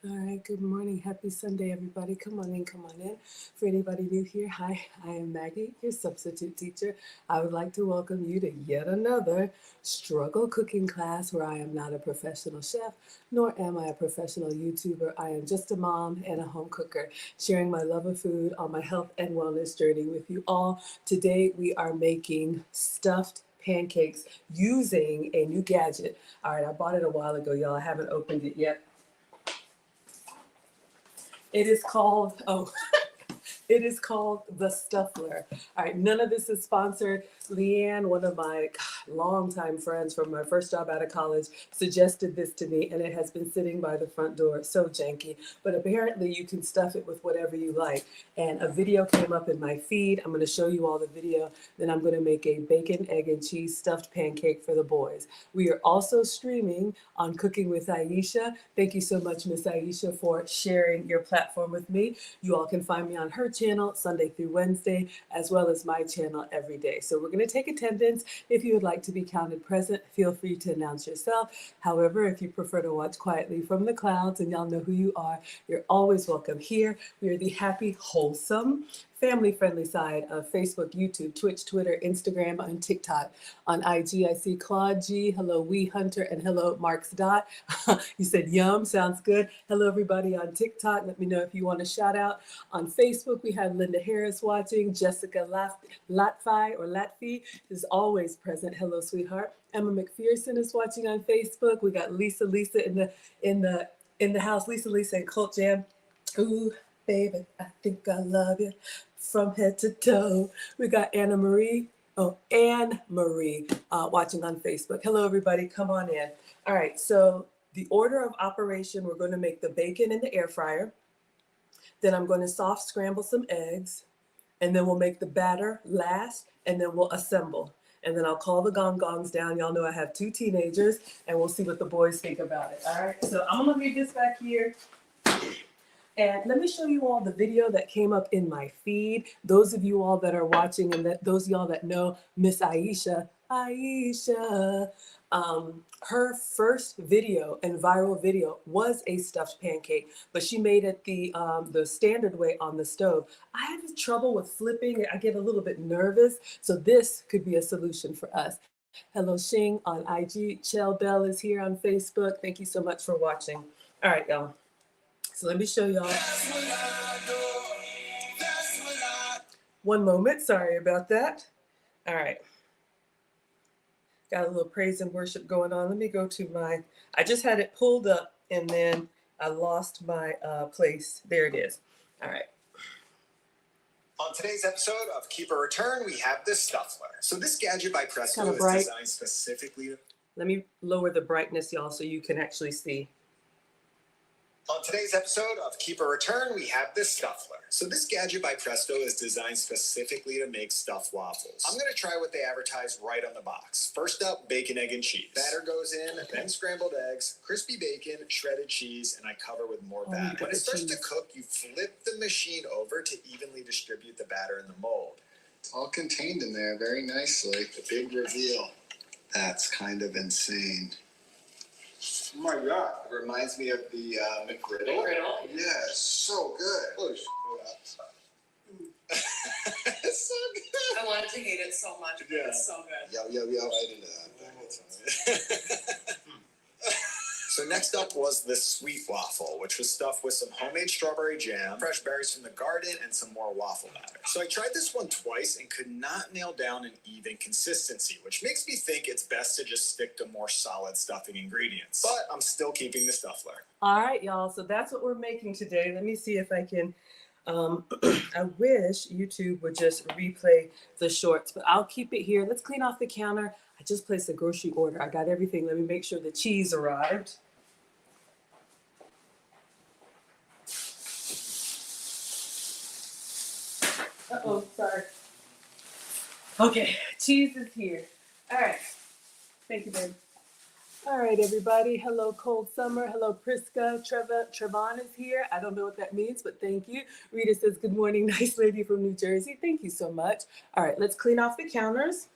All right, good morning. Happy Sunday, everybody. Come on in, come on in. For anybody new here, hi, I am Maggie, your substitute teacher. I would like to welcome you to yet another struggle cooking class where I am not a professional chef, nor am I a professional YouTuber. I am just a mom and a home cooker, sharing my love of food on my health and wellness journey with you all. Today, we are making stuffed pancakes using a new gadget. All right, I bought it a while ago, y'all. I haven't opened it yet. It is called, it is called the Stuffler. All right, none of this is sponsored. Leanne, one of my longtime friends from my first job out of college, suggested this to me, and it has been sitting by the front door. It's so janky, but apparently you can stuff it with whatever you like. And a video came up in my feed. I'm going to show you all the video. Then I'm going to make a bacon, egg, and cheese stuffed pancake for the boys. We are also streaming on Cooking with Aisha. Thank you so much, Miss Aisha, for sharing your platform with me. You all can find me on her channel Sunday through Wednesday, as well as my channel every day. So we're going to take attendance. If you would like to be counted present, feel free to announce yourself. However, if you prefer to watch quietly from the clouds and y'all know who you are, you're always welcome here. We are the happy, wholesome, family-friendly side of Facebook, YouTube, Twitch, Twitter, Instagram, and TikTok. On IG, I see Claude G. Hello, Wee Hunter, and hello, Mark's Dot. You said yum, sounds good. Hello, everybody on TikTok. Let me know if you want a shout out. On Facebook, we have Linda Harris watching. Jessica Latfi is always present. Hello, sweetheart. Emma McPherson is watching on Facebook. We got Lisa in the house. Lisa and Cult Jam. Ooh, baby, I think I love you from head to toe. We got Anne Marie watching on Facebook. Hello, everybody. Come on in. All right. So the order of operation, we're going to make the bacon in the air fryer. Then I'm going to soft scramble some eggs. And then we'll make the batter last. And then we'll assemble. And then I'll call the gong gongs down. Y'all know I have 2 teenagers. And we'll see what the boys think about it. All right. So I'm going to leave this back here. And let me show you all the video that came up in my feed. Those of you all that are watching and those of y'all that know Miss Aisha, her first video and viral video was a stuffed pancake, but she made it the standard way on the stove. I have trouble with flipping. I get a little bit nervous. So this could be a solution for us. Hello, Shing on IG. Chell Bell is here on Facebook. Thank you so much for watching. All right, y'all. So let me show y'all. One moment, sorry about that. All right. Got a little praise and worship going on. Let me go to I just had it pulled up and then I lost my place. There it is. All right. On today's episode of Keep or Return, we have the Stuffler. So this gadget by Presto is designed specifically. Let me lower the brightness, y'all, so you can actually see. On today's episode of Keep or Return, we have the Stuffler. So this gadget by Presto is designed specifically to make stuffed waffles. I'm going to try what they advertise right on the box. First up, bacon, egg, and cheese. Batter goes in, then scrambled eggs, crispy bacon, shredded cheese, and I cover with more batter. When it starts to cook, you flip the machine over to evenly distribute the batter in the mold. It's all contained in there very nicely. The big reveal. That's kind of insane. Oh my God. It reminds me of the McGriddle. McGriddle? Yeah, it's so good. Holy shit. It's so good. I wanted to hate it so much, but it's so good. Yo. Right into that. So next up was the sweet waffle, which was stuffed with some homemade strawberry jam, fresh berries from the garden, and some more waffle batter. So I tried this one twice and could not nail down an even consistency, which makes me think it's best to just stick to more solid stuffing ingredients. But I'm still keeping the Stuffler. All right, y'all. So that's what we're making today. Let me see if I can. I wish YouTube would just replay the shorts, but I'll keep it here. Let's clean off the counter. I just placed a grocery order. I got everything. Let me make sure the cheese arrived. Uh-oh, sorry. Okay, cheese is here. All right. Thank you, babe. All right, everybody. Hello, Cold Summer. Hello, Priska. Trevon is here. I don't know what that means, but thank you. Rita says, good morning, nice lady from New Jersey. Thank you so much. All right, let's clean off the counters.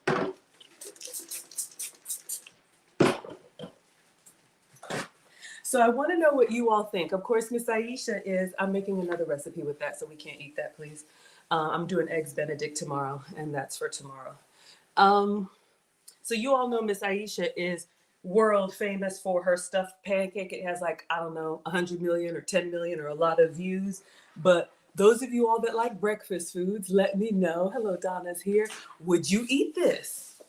So I want to know what you all think. Of course, Miss Aisha I'm making another recipe with that, so we can't eat that, please. I'm doing eggs Benedict tomorrow, and that's for tomorrow. So you all know Miss Aisha is world famous for her stuffed pancake. It has like, I don't know, 100 million or 10 million or a lot of views. But those of you all that like breakfast foods, let me know. Hello, Donna's here. Would you eat this?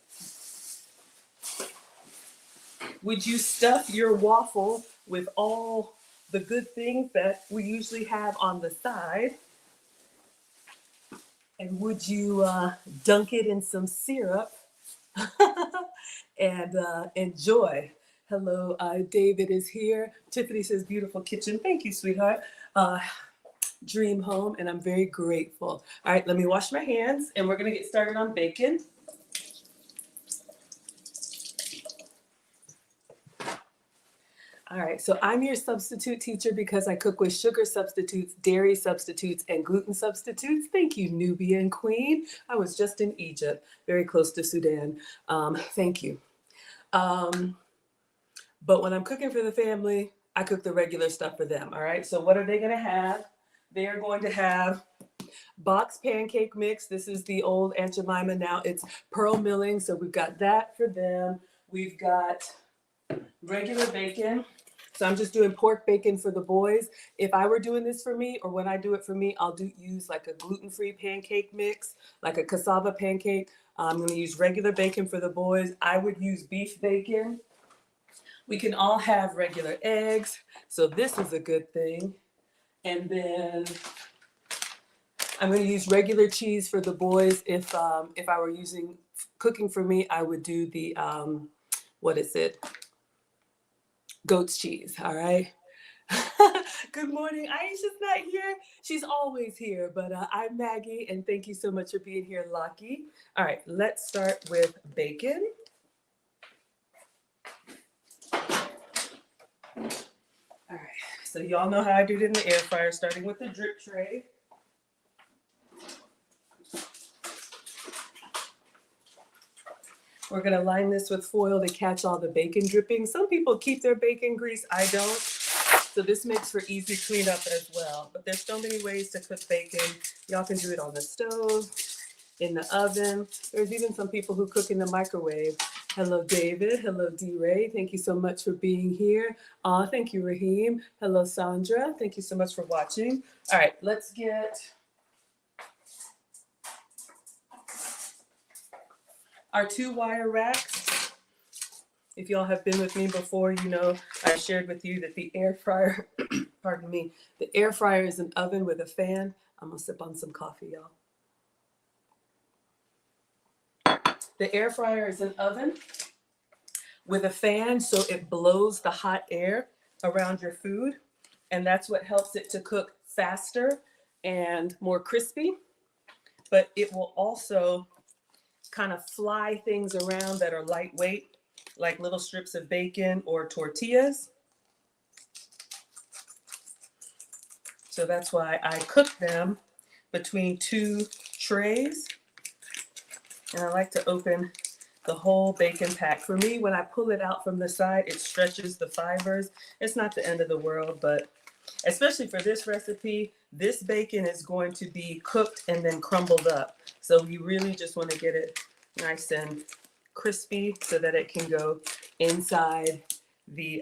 Would you stuff your waffle with all the good things that we usually have on the side? And would you dunk it in some syrup and enjoy? Hello, David is here. Tiffany says, beautiful kitchen. Thank you, sweetheart. Dream home, and I'm very grateful. All right, let me wash my hands, and we're gonna get started on bacon. All right, so I'm your substitute teacher because I cook with sugar substitutes, dairy substitutes, and gluten substitutes. Thank you, Nubian Queen. I was just in Egypt, very close to Sudan. Thank you. But when I'm cooking for the family, I cook the regular stuff for them, all right? So what are they gonna have? They are going to have box pancake mix. This is the old Aunt Jemima. Now it's pearl milling, so we've got that for them. We've got regular bacon. So I'm just doing pork bacon for the boys. If I were doing this for me, or when I do it for me, I'll use like a gluten-free pancake mix, like a cassava pancake. I'm gonna use regular bacon for the boys. I would use beef bacon. We can all have regular eggs, so this is a good thing. And then I'm going to use regular cheese for the boys. If I were cooking for me, I would do the what is it? Goat's cheese. All right. Good morning. Aisha's not here. She's always here, but I'm Maggie, and thank you so much for being here, Lucky. All right, let's start with bacon. All right, so y'all know how I do it in the air fryer, starting with the drip tray. We're gonna line this with foil to catch all the bacon drippings. Some people keep their bacon grease, I don't. So this makes for easy cleanup as well. But there's so many ways to cook bacon. Y'all can do it on the stove, in the oven. There's even some people who cook in the microwave. Hello, David. Hello, D-Ray. Thank you so much for being here. Thank you, Raheem. Hello, Sandra. Thank you so much for watching. All right, let's get our 2-wire racks. If y'all have been with me before, you know I shared with you that the air fryer, pardon me, the air fryer is an oven with a fan. I'm gonna sip on some coffee, y'all. The air fryer is an oven with a fan, so it blows the hot air around your food, and that's what helps it to cook faster and more crispy. But it will also kind of fly things around that are lightweight, like little strips of bacon or tortillas. So that's why I cook them between 2 trays. And I like to open the whole bacon pack. For me, when I pull it out from the side, it stretches the fibers. It's not the end of the world, but especially for this recipe, this bacon is going to be cooked and then crumbled up. So you really just want to get it nice and crispy so that it can go inside the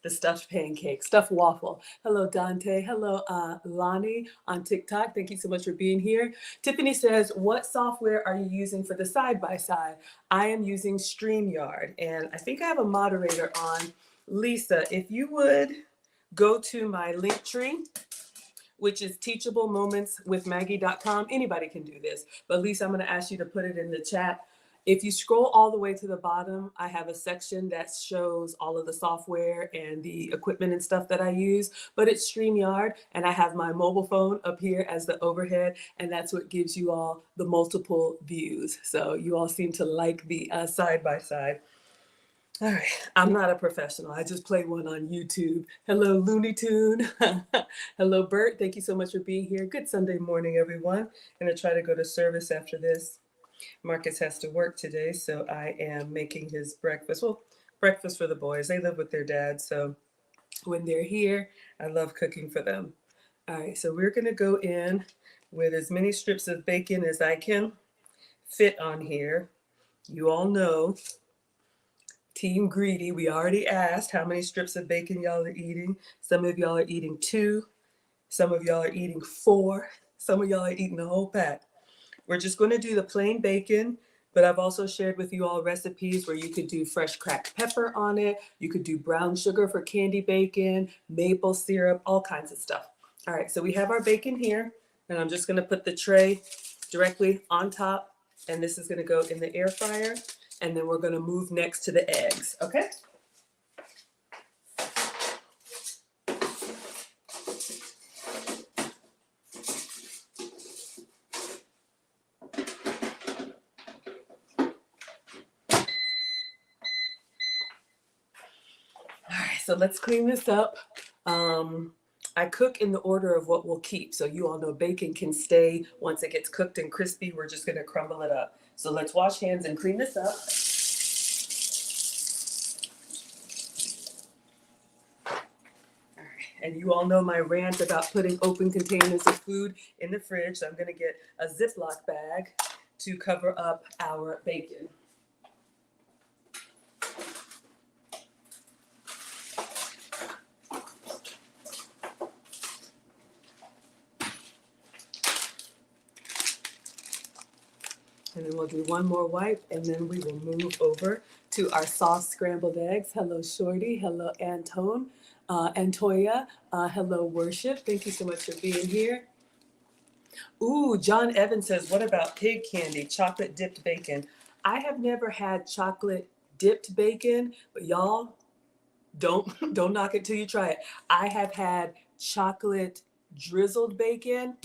stuffed pancake, stuffed waffle. Hello, Dante. Hello, Lonnie on TikTok. Thank you so much for being here. Tiffany says, what software are you using for the side-by-side? I am using StreamYard, and I think I have a moderator on. Lisa, if you would go to my link tree, which is teachablemoments.com. Anybody can do this, but Lisa, I'm going to ask you to put it in the chat. If you scroll all the way to the bottom, I have a section that shows all of the software and the equipment and stuff that I use, but it's StreamYard, and I have my mobile phone up here as the overhead, and that's what gives you all the multiple views. So you all seem to like the side-by-side. All right, I'm not a professional. I just play one on YouTube. Hello, Looney Tune. Hello, Bert. Thank you so much for being here. Good Sunday morning, everyone. I'm gonna try to go to service after this. Marcus has to work today, so I am making his breakfast. Well, breakfast for the boys. They live with their dad, so When they're here, I love cooking for them. All right, so we're gonna go in with as many strips of bacon as I can fit on here. You all know, Team Greedy, we already asked how many strips of bacon y'all are eating. Some of y'all are eating 2, some of y'all are eating 4, some of y'all are eating the whole pack. We're just gonna do the plain bacon, but I've also shared with you all recipes where you could do fresh cracked pepper on it. You could do brown sugar for candy bacon, maple syrup, all kinds of stuff. All right, so we have our bacon here, and I'm just gonna put the tray directly on top, and this is gonna go in the air fryer, and then we're gonna move next to the eggs, okay? All right, so let's clean this up. I cook in the order of what we'll keep. So you all know bacon can stay once it gets cooked and crispy. We're just gonna crumble it up. So let's wash hands and clean this up. All right, and you all know my rant about putting open containers of food in the fridge. So I'm gonna get a Ziploc bag to cover up our bacon. And then we'll do one more wipe, and then we will move over to our soft scrambled eggs. Hello, Shorty. Hello, Antone. Antoya. Hello, Worship. Thank you so much for being here. Ooh, John Evans says, what about pig candy, chocolate dipped bacon? I have never had chocolate dipped bacon, but y'all, don't knock it till you try it. I have had chocolate drizzled bacon.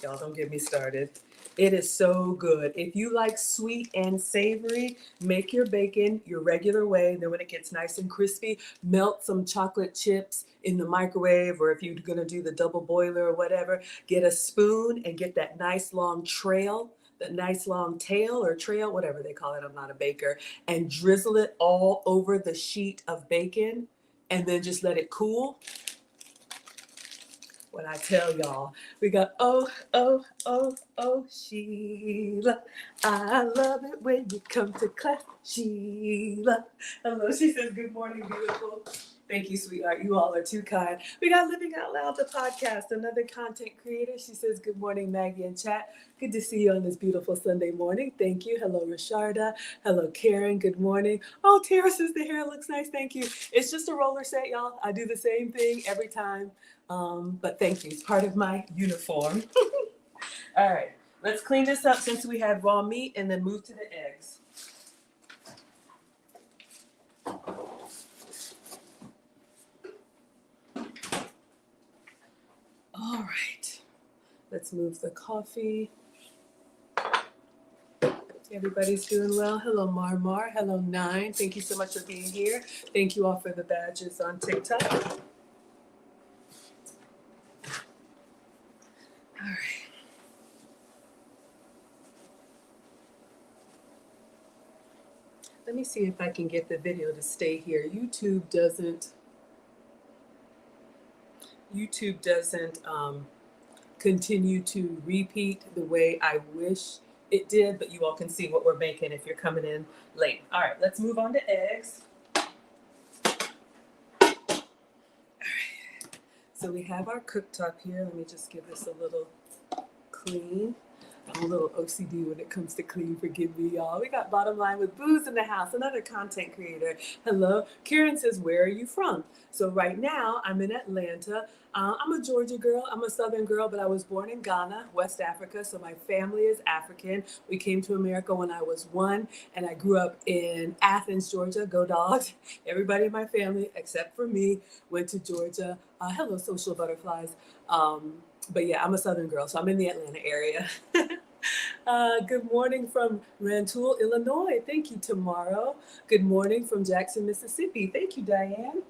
Y'all don't get me started. It is so good. If you like sweet and savory, make your bacon your regular way. Then when it gets nice and crispy, melt some chocolate chips in the microwave, or if you're gonna do the double boiler or whatever, get a spoon and get that nice long trail, that nice long tail or trail, whatever they call it. I'm not a baker, and drizzle it all over the sheet of bacon, and then just let it cool. When I tell y'all, we got oh, oh, oh, oh, Sheila. I love it when you come to class, Sheila. Hello, she says, good morning, beautiful. Thank you, sweetheart. You all are too kind. We got Living Out Loud, the podcast, another content creator. She says, good morning, Maggie and chat. Good to see you on this beautiful Sunday morning. Thank you. Hello, Rasharda. Hello, Karen. Good morning. Oh, Tara says the hair looks nice. Thank you. It's just a roller set, y'all. I do the same thing every time. But thank you. It's part of my uniform. All right. Let's clean this up since we had raw meat and then move to the eggs. All right. Let's move the coffee. Everybody's doing well. Hello, Marmar. Hello, Nine. Thank you so much for being here. Thank you all for the badges on TikTok. All right. Let me see if I can get the video to stay here. YouTube doesn't continue to repeat the way I wish it did, but you all can see what we're making if you're coming in late. All right, let's move on to eggs. All right. So we have our cooktop here. Let me just give this a little clean. I'm a little OCD when it comes to clean. Forgive me, y'all. We got Bottom Line with Booze in the house, another content creator. Hello. Karen says, where are you from? So right now, I'm in Atlanta. I'm a Georgia girl. I'm a Southern girl, but I was born in Ghana, West Africa. So my family is African. We came to America when I was 1, and I grew up in Athens, Georgia. Go Dogs. Everybody in my family, except for me, went to Georgia. Hello, social butterflies. But yeah, I'm a Southern girl, so I'm in the Atlanta area. Good morning from Rantoul, Illinois. Thank you, Tomorrow. Good morning from Jackson, Mississippi. Thank you, Diane.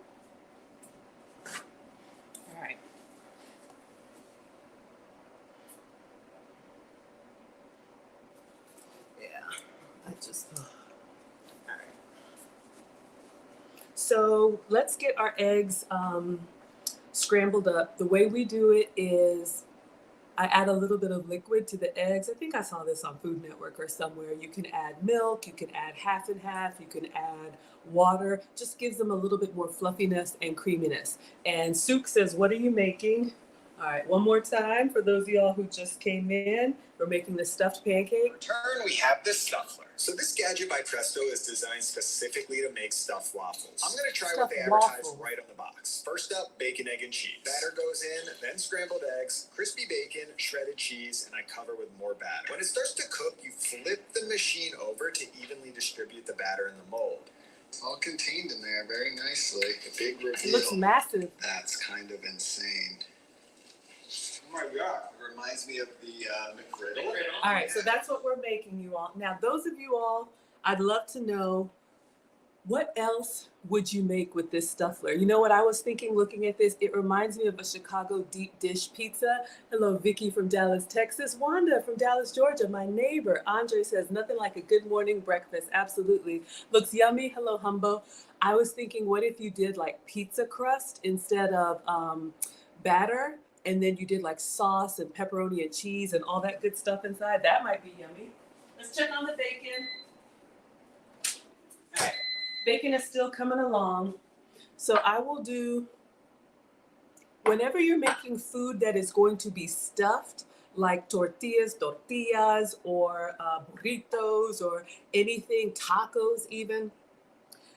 All right. Yeah, I just, all right. So let's get our eggs scrambled up. The way we do it is I add a little bit of liquid to the eggs. I think I saw this on Food Network or somewhere. You can add milk, you can add half and half, you can add water. Just gives them a little bit more fluffiness and creaminess. And Sook says, what are you making? All right, one more time for those of y'all who just came in. We're making the stuffed pancake. Return, we have the Stuffler. So this gadget by Presto is designed specifically to make stuffed waffles. I'm gonna try what Stuffed they advertise waffles. right on the box. First up, bacon, egg, and cheese. Batter goes in, then scrambled eggs, crispy bacon, shredded cheese, and I cover with more batter. When it starts to cook, you flip the machine over to evenly distribute the batter in the mold. It's all contained in there very nicely. A big reveal. It looks massive. That's kind of insane. Oh my God. It reminds me of the McGriddle. All right, so that's what we're making, you all. Now, those of you all, I'd love to know, what else would you make with this Stuffler? You know what I was thinking looking at this? It reminds me of a Chicago deep dish pizza. Hello, Vicky from Dallas, Texas. Wanda from Dallas, Georgia, my neighbor. Andre says, nothing like a good morning breakfast. Absolutely. Looks yummy. Hello, Humbo. I was thinking, what if you did like pizza crust instead of batter? And then you did like sauce and pepperoni and cheese and all that good stuff inside. That might be yummy. Let's check on the bacon. All right, bacon is still coming along. So I will do, whenever you're making food that is going to be stuffed, like tortillas, or burritos, or anything, tacos even,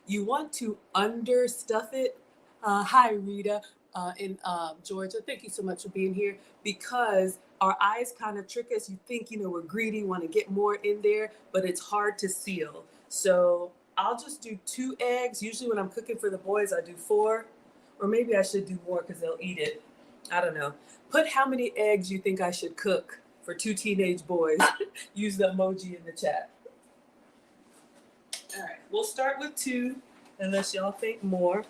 you want to understuff it. Hi, Rita. In Georgia. Thank you so much for being here, because our eyes kind of trick us. You think, we're greedy, want to get more in there, but it's hard to seal. So I'll just do 2 eggs. Usually when I'm cooking for the boys, I do 4, or maybe I should do more because they'll eat it. I don't know. Put how many eggs you think I should cook for 2 teenage boys. Use the emoji in the chat. All right, we'll start with 2, unless y'all think more.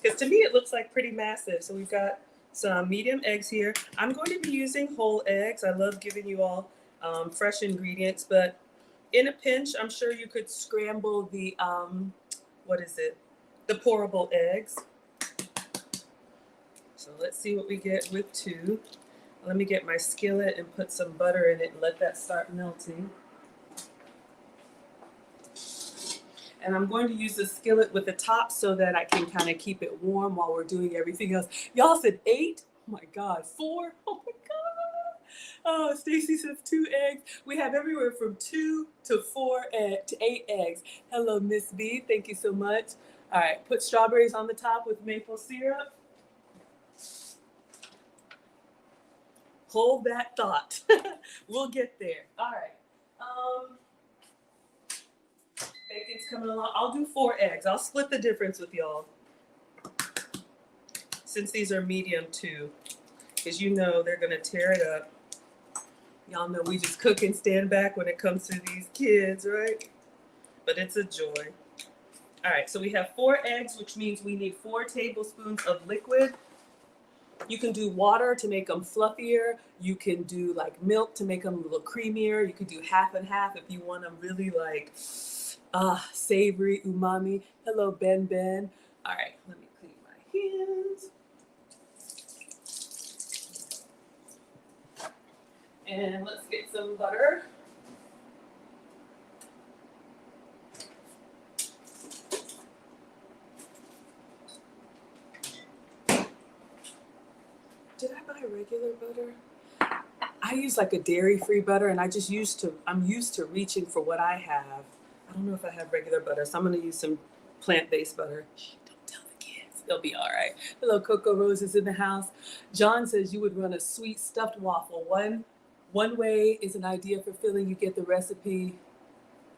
Because to me, it looks like pretty massive. So we've got some medium eggs here. I'm going to be using whole eggs. I love giving you all fresh ingredients, but in a pinch, I'm sure you could scramble the, the pourable eggs. So let's see what we get with 2. Let me get my skillet and put some butter in it and let that start melting. And I'm going to use the skillet with the top so that I can kind of keep it warm while we're doing everything else. Y'all said 8? Oh my God, 4? Oh my God. Oh, Stacy says 2 eggs. We have everywhere from 2 to 4 to 8 eggs. Hello, Miss B. Thank you so much. All right, put strawberries on the top with maple syrup. Hold that thought. We'll get there. All right. Bacon's coming along. I'll do 4 eggs. I'll split the difference with y'all, since these are medium too, because they're gonna tear it up. Y'all know we just cook and stand back when it comes to these kids, right? But it's a joy. All right, so we have 4 eggs, which means we need 4 tablespoons of liquid. You can do water to make them fluffier. You can do like milk to make them a little creamier. You could do half and half if you want them really like savory, umami. Hello, Ben. All right, let me clean my hands. And let's get some butter. Did I buy regular butter? I use like a dairy-free butter, and I'm used to reaching for what I have. I don't know if I have regular butter, so I'm gonna use some plant-based butter. Don't tell the kids, they'll be all right. Hello, Coco Rose is in the house. John says you would run a sweet stuffed waffle. One way is an idea for filling. You get the recipe.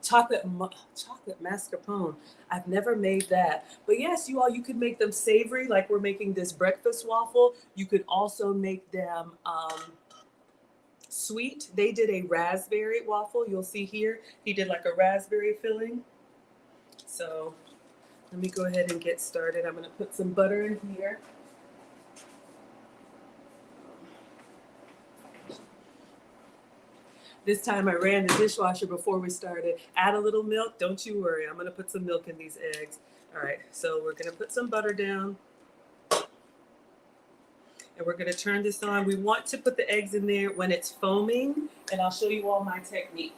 Chocolate mascarpone. I've never made that. But yes, you could make them savory, like we're making this breakfast waffle. You could also make them sweet. They did a raspberry waffle. You'll see here, he did like a raspberry filling. So let me go ahead and get started. I'm gonna put some butter in here. This time I ran the dishwasher before we started. Add a little milk, don't you worry. I'm gonna put some milk in these eggs. All right, so we're gonna put some butter down. And we're gonna turn this on. We want to put the eggs in there when it's foaming, and I'll show you all my technique.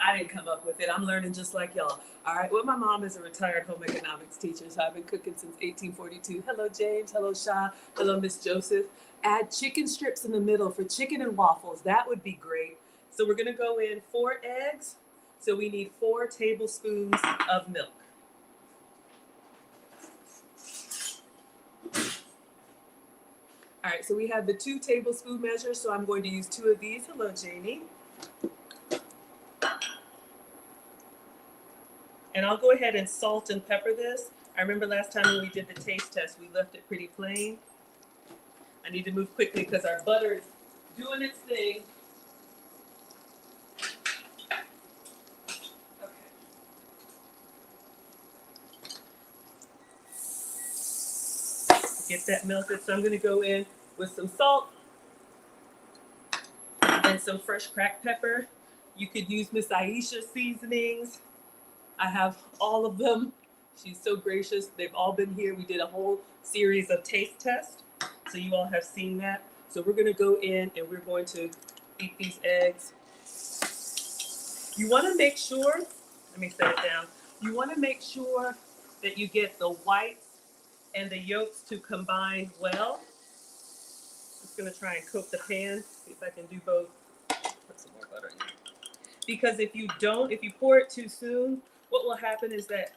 I didn't come up with it. I'm learning just like y'all. All right, well, my mom is a retired home economics teacher, so I've been cooking since 1842. Hello, James. Hello, Shaw. Hello, Miss Joseph. Add chicken strips in the middle for chicken and waffles. That would be great. So we're gonna go in 4 eggs. So we need 4 tablespoons of milk. All right, so we have the 2 tablespoon measure, so I'm going to use 2 of these. Hello, Janie. And I'll go ahead and salt and pepper this. I remember last time when we did the taste test, we left it pretty plain. I need to move quickly because our butter is doing its thing. Okay. Get that melted. So I'm going to go in with some salt and some fresh cracked pepper. You could use Miss Aisha's seasonings. I have all of them. She's so gracious. They've all been here. We did a whole series of taste tests, so you all have seen that. So we're going to go in and we're going to beat these eggs. You want to make sure, let me set it down. You want to make sure that you get the whites and the yolks to combine well. Just going to try and coat the pan, see if I can do both. Put some more butter in. Because if you don't, if you pour it too soon, what will happen is that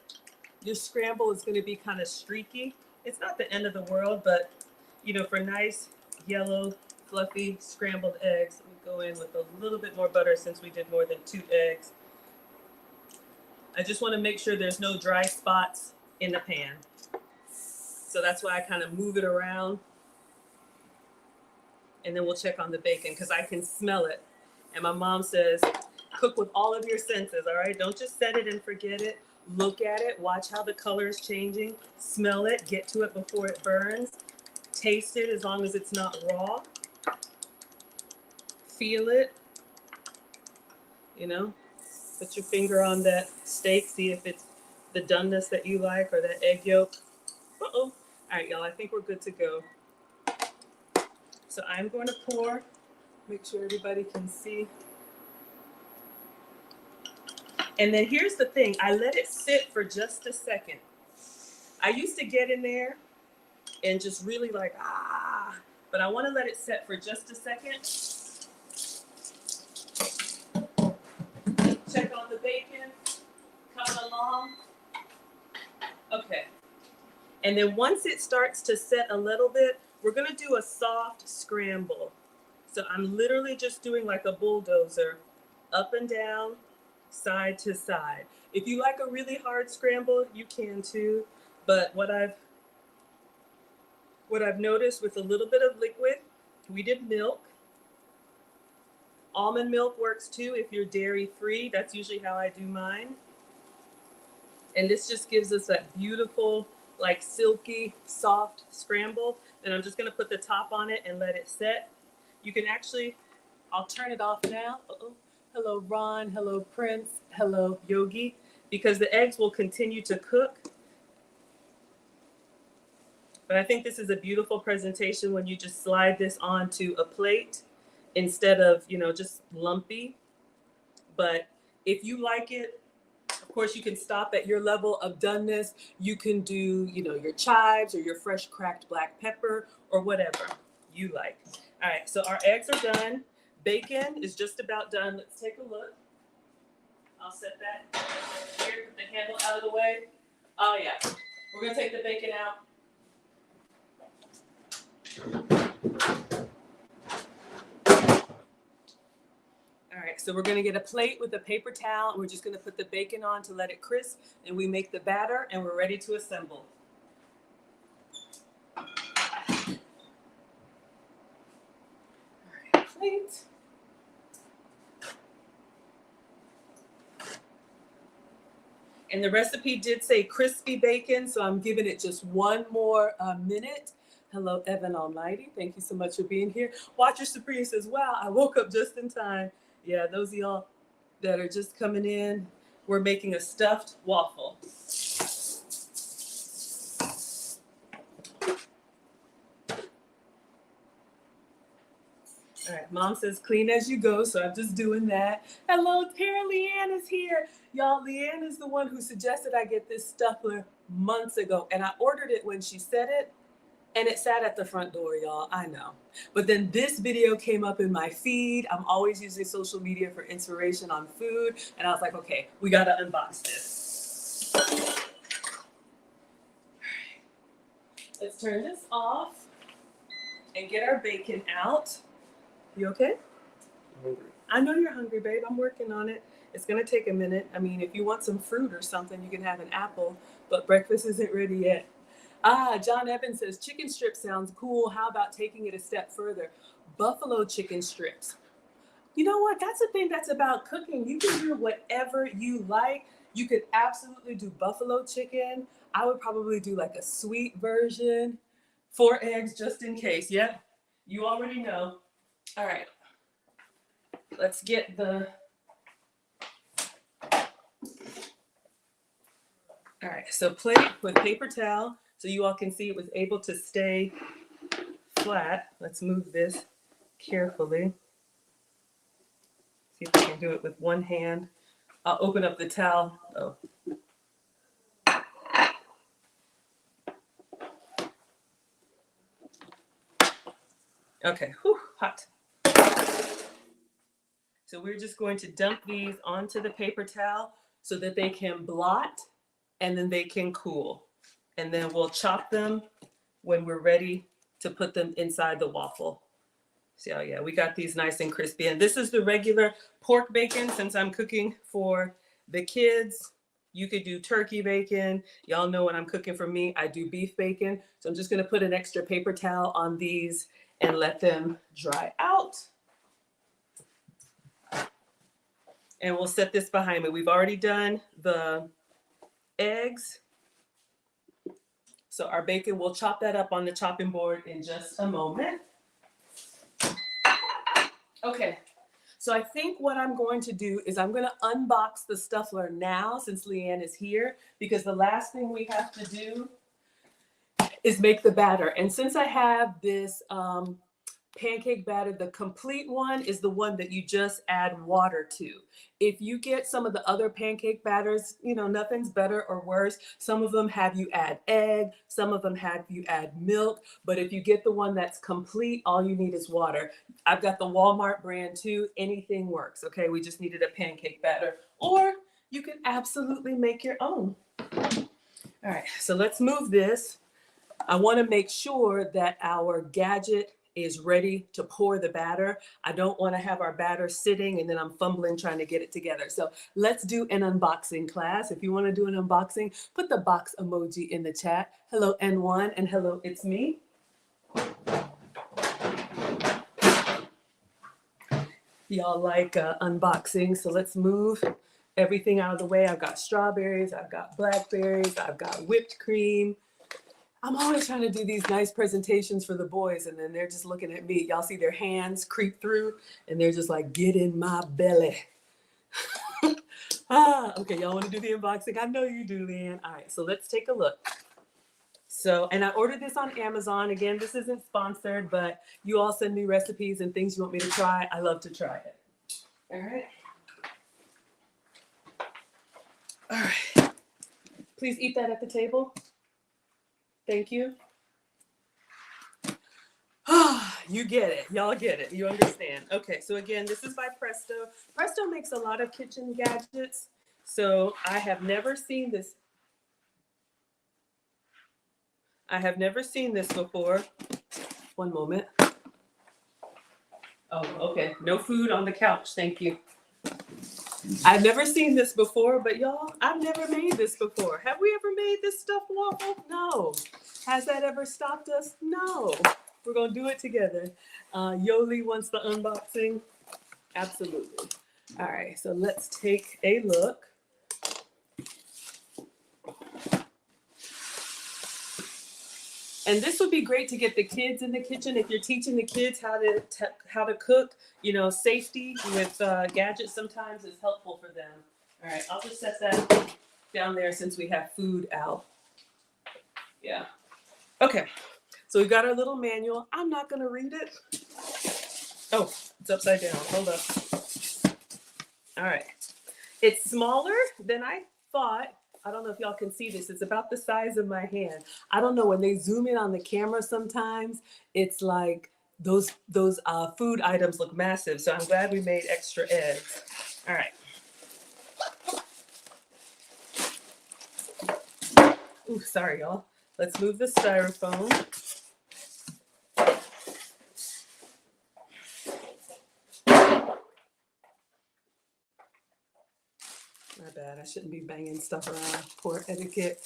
your scramble is going to be kind of streaky. It's not the end of the world, but you know, for nice yellow, fluffy scrambled eggs, we go in with a little bit more butter since we did more than 2 eggs. I just want to make sure there's no dry spots in the pan. So that's why I kind of move it around. And then we'll check on the bacon because I can smell it. And my mom says, cook with all of your senses, all right? Don't just set it and forget it. Look at it, watch how the color is changing, smell it, get to it before it burns, taste it as long as it's not raw, feel it, you know, put your finger on that steak, see if it's the doneness that you like or that egg yolk. Uh-oh. All right, y'all, I think we're good to go. So I'm going to pour, make sure everybody can see. And then here's the thing, I let it sit for just a second. I used to get in there and just really like, but I want to let it set for just a second. Check on the bacon, coming along. Okay. And then once it starts to set a little bit, we're gonna do a soft scramble. So I'm literally just doing like a bulldozer, up and down, side to side. If you like a really hard scramble, you can too. But what I've noticed with a little bit of liquid, we did milk. Almond milk works too if you're dairy free. That's usually how I do mine. And this just gives us that beautiful, like silky, soft scramble. Then I'm just gonna put the top on it and let it set. You can actually, I'll turn it off now. Uh-oh. Hello, Ron. Hello, Prince. Hello, Yogi. Because the eggs will continue to cook. But I think this is a beautiful presentation when you just slide this onto a plate instead of, you know, just lumpy. But if you like it, of course, you can stop at your level of doneness. You can do, you know, your chives or your fresh cracked black pepper or whatever you like. All right, so our eggs are done. Bacon is just about done. Let's take a look. I'll set that here, put the handle out of the way. Oh yeah, we're gonna take the bacon out. All right, so we're gonna get a plate with a paper towel and we're just gonna put the bacon on to let it crisp, and we make the batter and we're ready to assemble. All right, plate. And the recipe did say crispy bacon, so I'm giving it just one more minute. Hello, Evan Almighty. Thank you so much for being here. Watcher Supreme says, wow, I woke up just in time. Yeah, those of y'all that are just coming in, we're making a stuffed waffle. All right, Mom says clean as you go, so I'm just doing that. Hello, Tara. Leanne is here. Y'all, Leanne is the one who suggested I get this Stuffler months ago, and I ordered it when she said it, and it sat at the front door, y'all. I know. But then this video came up in my feed. I'm always using social media for inspiration on food, and I was like, okay, we got to unbox this. All right. Let's turn this off and get our bacon out. You okay? I'm hungry. I know you're hungry, babe. I'm working on it. It's gonna take a minute. I mean, if you want some fruit or something, you can have an apple, but breakfast isn't ready yet. John Evans says chicken strip sounds cool. How about taking it a step further? Buffalo chicken strips. You know what? That's the thing that's about cooking. You can do whatever you like. You could absolutely do buffalo chicken. I would probably do like a sweet version. 4 eggs just in case. Yep. You already know. All right. Let's get the. All right. So plate with paper towel so you all can see it was able to stay flat. Let's move this carefully. See if I can do it with one hand. I'll open up the towel. Oh. Okay. Whew, hot. So we're just going to dump these onto the paper towel so that they can blot and then they can cool. And then we'll chop them when we're ready to put them inside the waffle. See, oh yeah, we got these nice and crispy. And this is the regular pork bacon. Since I'm cooking for the kids, you could do turkey bacon. Y'all know when I'm cooking for me, I do beef bacon. So I'm just gonna put an extra paper towel on these and let them dry out. And we'll set this behind me. We've already done the eggs. So our bacon, we'll chop that up on the chopping board in just a moment. Okay, so I think what I'm going to do is I'm gonna unbox the Stuffler now since Leanne is here, because the last thing we have to do is make the batter. And since I have this pancake batter, the complete one is the one that you just add water to. If you get some of the other pancake batters, you know, nothing's better or worse. Some of them have you add egg, some of them have you add milk, but if you get the one that's complete, all you need is water. I've got the Walmart brand too. Anything works, okay? We just needed a pancake batter, or you can absolutely make your own. All right, so let's move this. I want to make sure that our Gadget is ready to pour the batter. I don't want to have our batter sitting and then I'm fumbling trying to get it together. So let's do an unboxing class. If you want to do an unboxing, put the box emoji in the chat. Hello N1 and hello, it's me. Y'all like unboxing, so let's move everything out of the way. I've got strawberries, I've got blackberries, I've got whipped cream. I'm always trying to do these nice presentations for the boys, and then they're just looking at me. Y'all see their hands creep through, and they're just like, get in my belly. Okay, y'all want to do the unboxing? I know you do, Leanne. All right, so let's take a look. So, and I ordered this on Amazon. Again, this isn't sponsored, but you all send me recipes and things you want me to try. I love to try it. All right. All right. Please eat that at the table. Thank you. You get it. Y'all get it. You understand. Okay, so again, this is by Presto. Presto makes a lot of kitchen gadgets. So I have never seen this. I have never seen this before. One moment. Oh, okay. No food on the couch. Thank you. I've never seen this before, but y'all, I've never made this before. Have we ever made this stuffed waffle? No. Has that ever stopped us? No. We're going to do it together. Yoli wants the unboxing. Absolutely. All right, so let's take a look. And this would be great to get the kids in the kitchen if you're teaching the kids how to cook. You know, safety with gadgets sometimes is helpful for them. All right, I'll just set that down there since we have food out. Yeah. Okay, so we've got our little manual. I'm not going to read it. Oh, it's upside down. Hold up. All right. It's smaller than I thought. I don't know if y'all can see this. It's about the size of my hand. I don't know, when they zoom in on the camera sometimes, it's like those food items look massive. So I'm glad we made extra eggs. All right. Ooh, sorry, y'all. Let's move the styrofoam. My bad. I shouldn't be banging stuff around. Poor etiquette.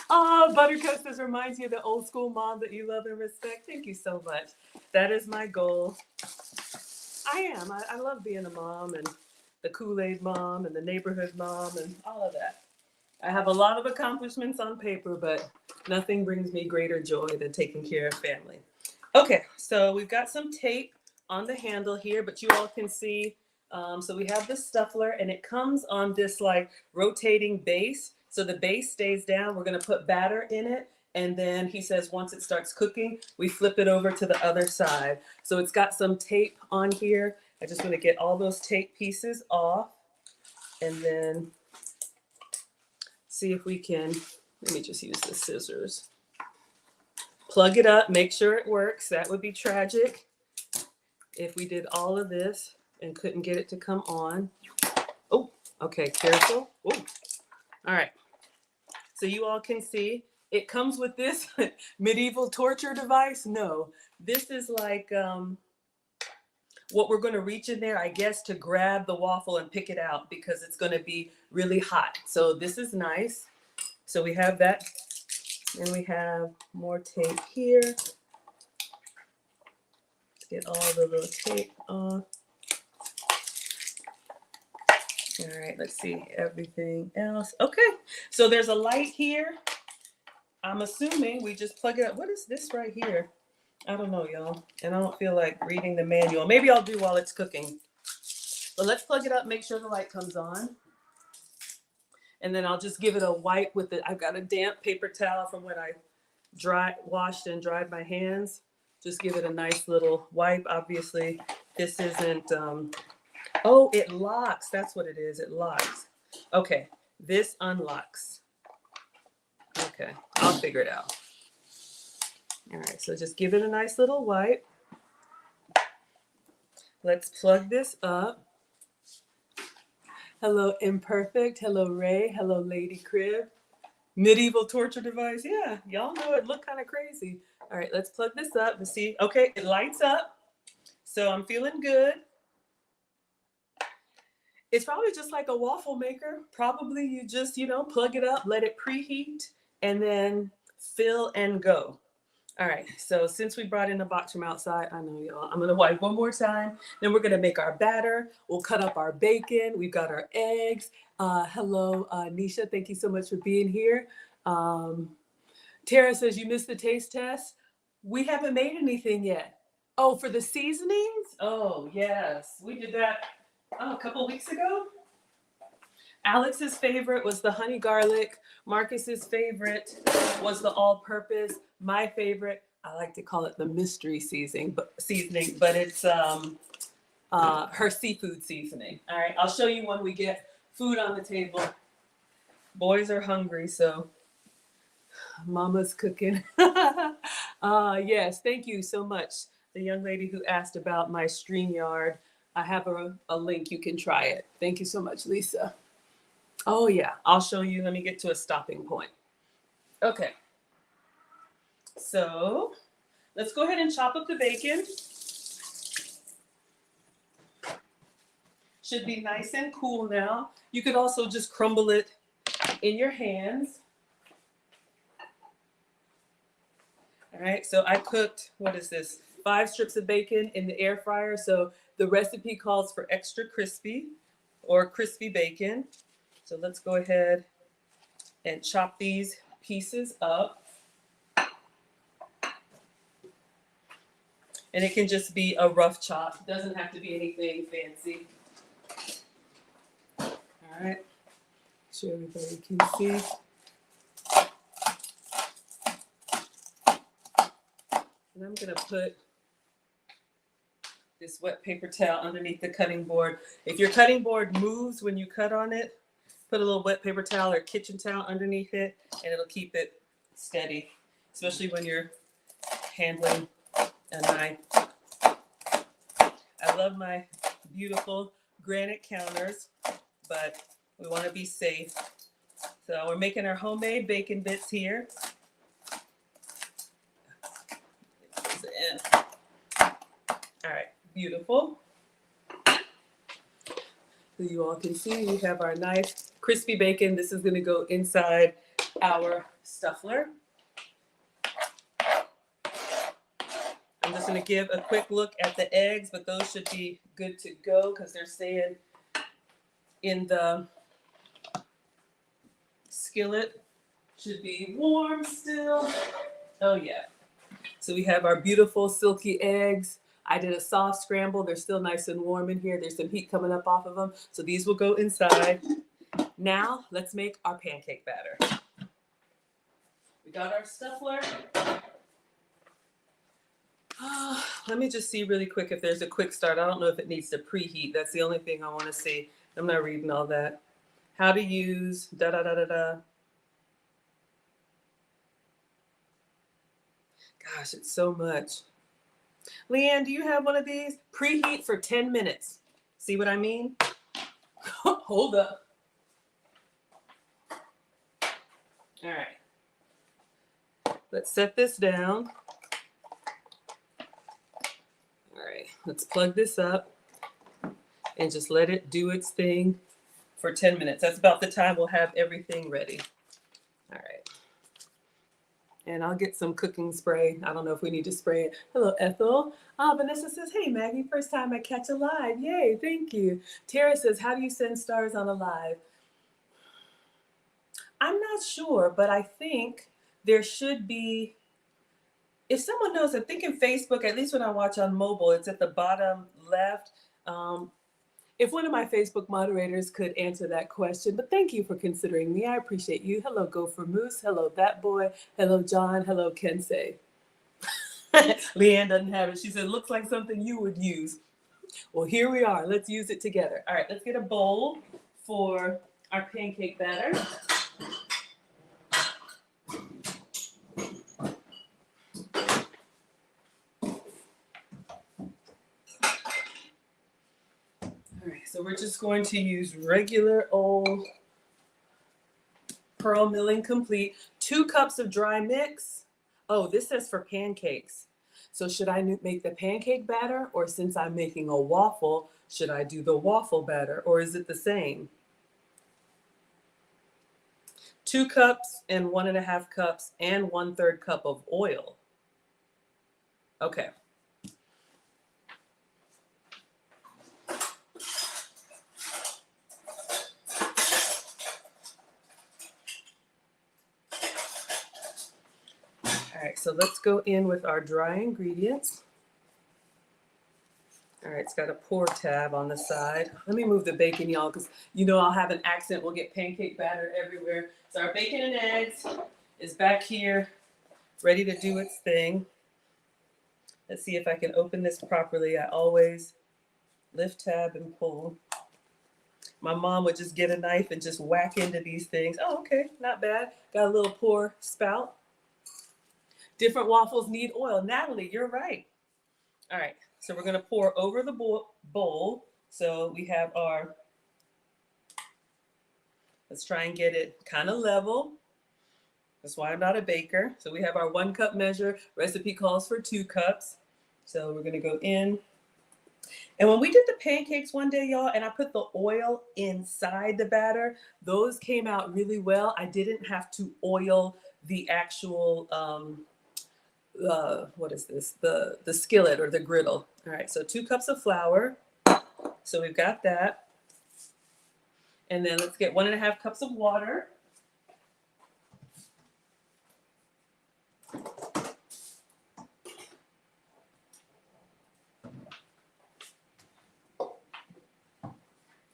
Oh, Buttercup says, reminds you of the old school mom that you love and respect. Thank you so much. That is my goal. I am. I love being a mom, and the Kool-Aid mom and the neighborhood mom and all of that. I have a lot of accomplishments on paper, but nothing brings me greater joy than taking care of family. Okay, so we've got some tape on the handle here, but you all can see. So we have the Stuffler, and it comes on this like rotating base. So the base stays down. We're going to put batter in it. And then he says once it starts cooking, we flip it over to the other side. So it's got some tape on here. I just want to get all those tape pieces off. And then see if we can, let me just use the scissors. Plug it up, make sure it works. That would be tragic if we did all of this and couldn't get it to come on. Oh, okay, careful. Oh, all right. So you all can see, it comes with this medieval torture device. No, this is like what we're gonna reach in there, I guess, to grab the waffle and pick it out because it's gonna be really hot. So this is nice. So we have that, and we have more tape here. Let's get all the little tape on. All right, let's see everything else. Okay, so there's a light here. I'm assuming we just plug it up. What is this right here? I don't know, y'all. And I don't feel like reading the manual. Maybe I'll do while it's cooking. But let's plug it up, make sure the light comes on. And then I'll just give it a wipe with it. I've got a damp paper towel from when I washed and dried my hands. Just give it a nice little wipe. Obviously, this isn't, oh, it locks. That's what it is. It locks. Okay, this unlocks. Okay, I'll figure it out. All right, so just give it a nice little wipe. Let's plug this up. Hello, Imperfect. Hello, Ray. Hello, Lady Crib. Medieval torture device. Yeah, y'all know it looked kind of crazy. All right, let's plug this up and see. Okay, it lights up. So I'm feeling good. It's probably just like a waffle maker. Probably you just, plug it up, let it preheat, and then fill and go. All right, so since we brought in a box from outside, I know y'all, I'm gonna wipe one more time. Then we're gonna make our batter. We'll cut up our bacon. We've got our eggs. Hello, Nisha, thank you so much for being here. Tara says you missed the taste test. We haven't made anything yet. Oh, for the seasonings? Oh, yes, we did that a couple weeks ago. Alex's favorite was the honey garlic. Marcus's favorite was the all-purpose. My favorite, I like to call it the mystery seasoning, but it's her seafood seasoning. All right, I'll show you when we get food on the table. Boys are hungry, so Mama's cooking. Yes, thank you so much. The young lady who asked about my StreamYard, I have a link. You can try it. Thank you so much, Lisa. Oh yeah, I'll show you. Let me get to a stopping point. Okay. So let's go ahead and chop up the bacon. Should be nice and cool now. You could also just crumble it in your hands. All right, so I cooked, 5 strips of bacon in the air fryer. So the recipe calls for extra crispy or crispy bacon. So let's go ahead and chop these pieces up. And it can just be a rough chop. It doesn't have to be anything fancy. All right, so everybody can see. And I'm gonna put this wet paper towel underneath the cutting board. If your cutting board moves when you cut on it, put a little wet paper towel or kitchen towel underneath it, and it'll keep it steady, especially when you're handling a knife. I love my beautiful granite counters, but we want to be safe. So we're making our homemade bacon bits here. All right, beautiful. So you all can see we have our nice crispy bacon. This is going to go inside our Stuffler. I'm just going to give a quick look at the eggs, but those should be good to go because they're staying in the skillet. Should be warm still. Oh yeah. So we have our beautiful silky eggs. I did a soft scramble. They're still nice and warm in here. There's some heat coming up off of them. So these will go inside. Now let's make our pancake batter. We got our Stuffler. Let me just see really quick if there's a quick start. I don't know if it needs to preheat. That's the only thing I want to see. I'm not reading all that. How to use da-da-da-da-da. Gosh, it's so much. Leanne, do you have one of these? Preheat for 10 minutes. See what I mean? Hold up. All right. Let's set this down. All right, let's plug this up and just let it do its thing for 10 minutes. That's about the time we'll have everything ready. All right. And I'll get some cooking spray. I don't know if we need to spray it. Hello, Ethel. Vanessa says, hey, Maggie, first time I catch a live. Yay, thank you. Tara says, how do you send stars on a live? I'm not sure, but I think there should be, if someone knows, I'm thinking Facebook, at least when I watch on mobile, it's at the bottom left. If one of my Facebook moderators could answer that question, but thank you for considering me. I appreciate you. Hello, Gopher Moose. Hello, That Boy. Hello, John. Hello, Kensei. Leanne doesn't have it. She said, looks like something you would use. Well, here we are. Let's use it together. All right, let's get a bowl for our pancake batter. So we're just going to use regular old pearl milling complete. 2 cups of dry mix. Oh, this says for pancakes. So should I make the pancake batter, or since I'm making a waffle, should I do the waffle batter, or is it the same? 2 cups and 1.5 cups and 1/3 cup of oil. Okay. All right, so let's go in with our dry ingredients. All right, it's got a pour tab on the side. Let me move the bacon, y'all, because you know I'll have an accent. We'll get pancake batter everywhere. So our bacon and eggs is back here, ready to do its thing. Let's see if I can open this properly. I always lift tab and pull. My mom would just get a knife and just whack into these things. Oh, okay, not bad. Got a little pour spout. Different waffles need oil. Natalie, you're right. All right, so we're gonna pour over the bowl. So we have our, let's try and get it kind of level. That's why I'm not a baker. So we have our 1 cup measure. Recipe calls for 2 cups. So we're gonna go in. And when we did the pancakes one day, y'all, and I put the oil inside the batter, those came out really well. I didn't have to oil the actual, what is this? The skillet or the griddle. All right, so 2 cups of flour. So we've got that. And then let's get 1.5 cups of water.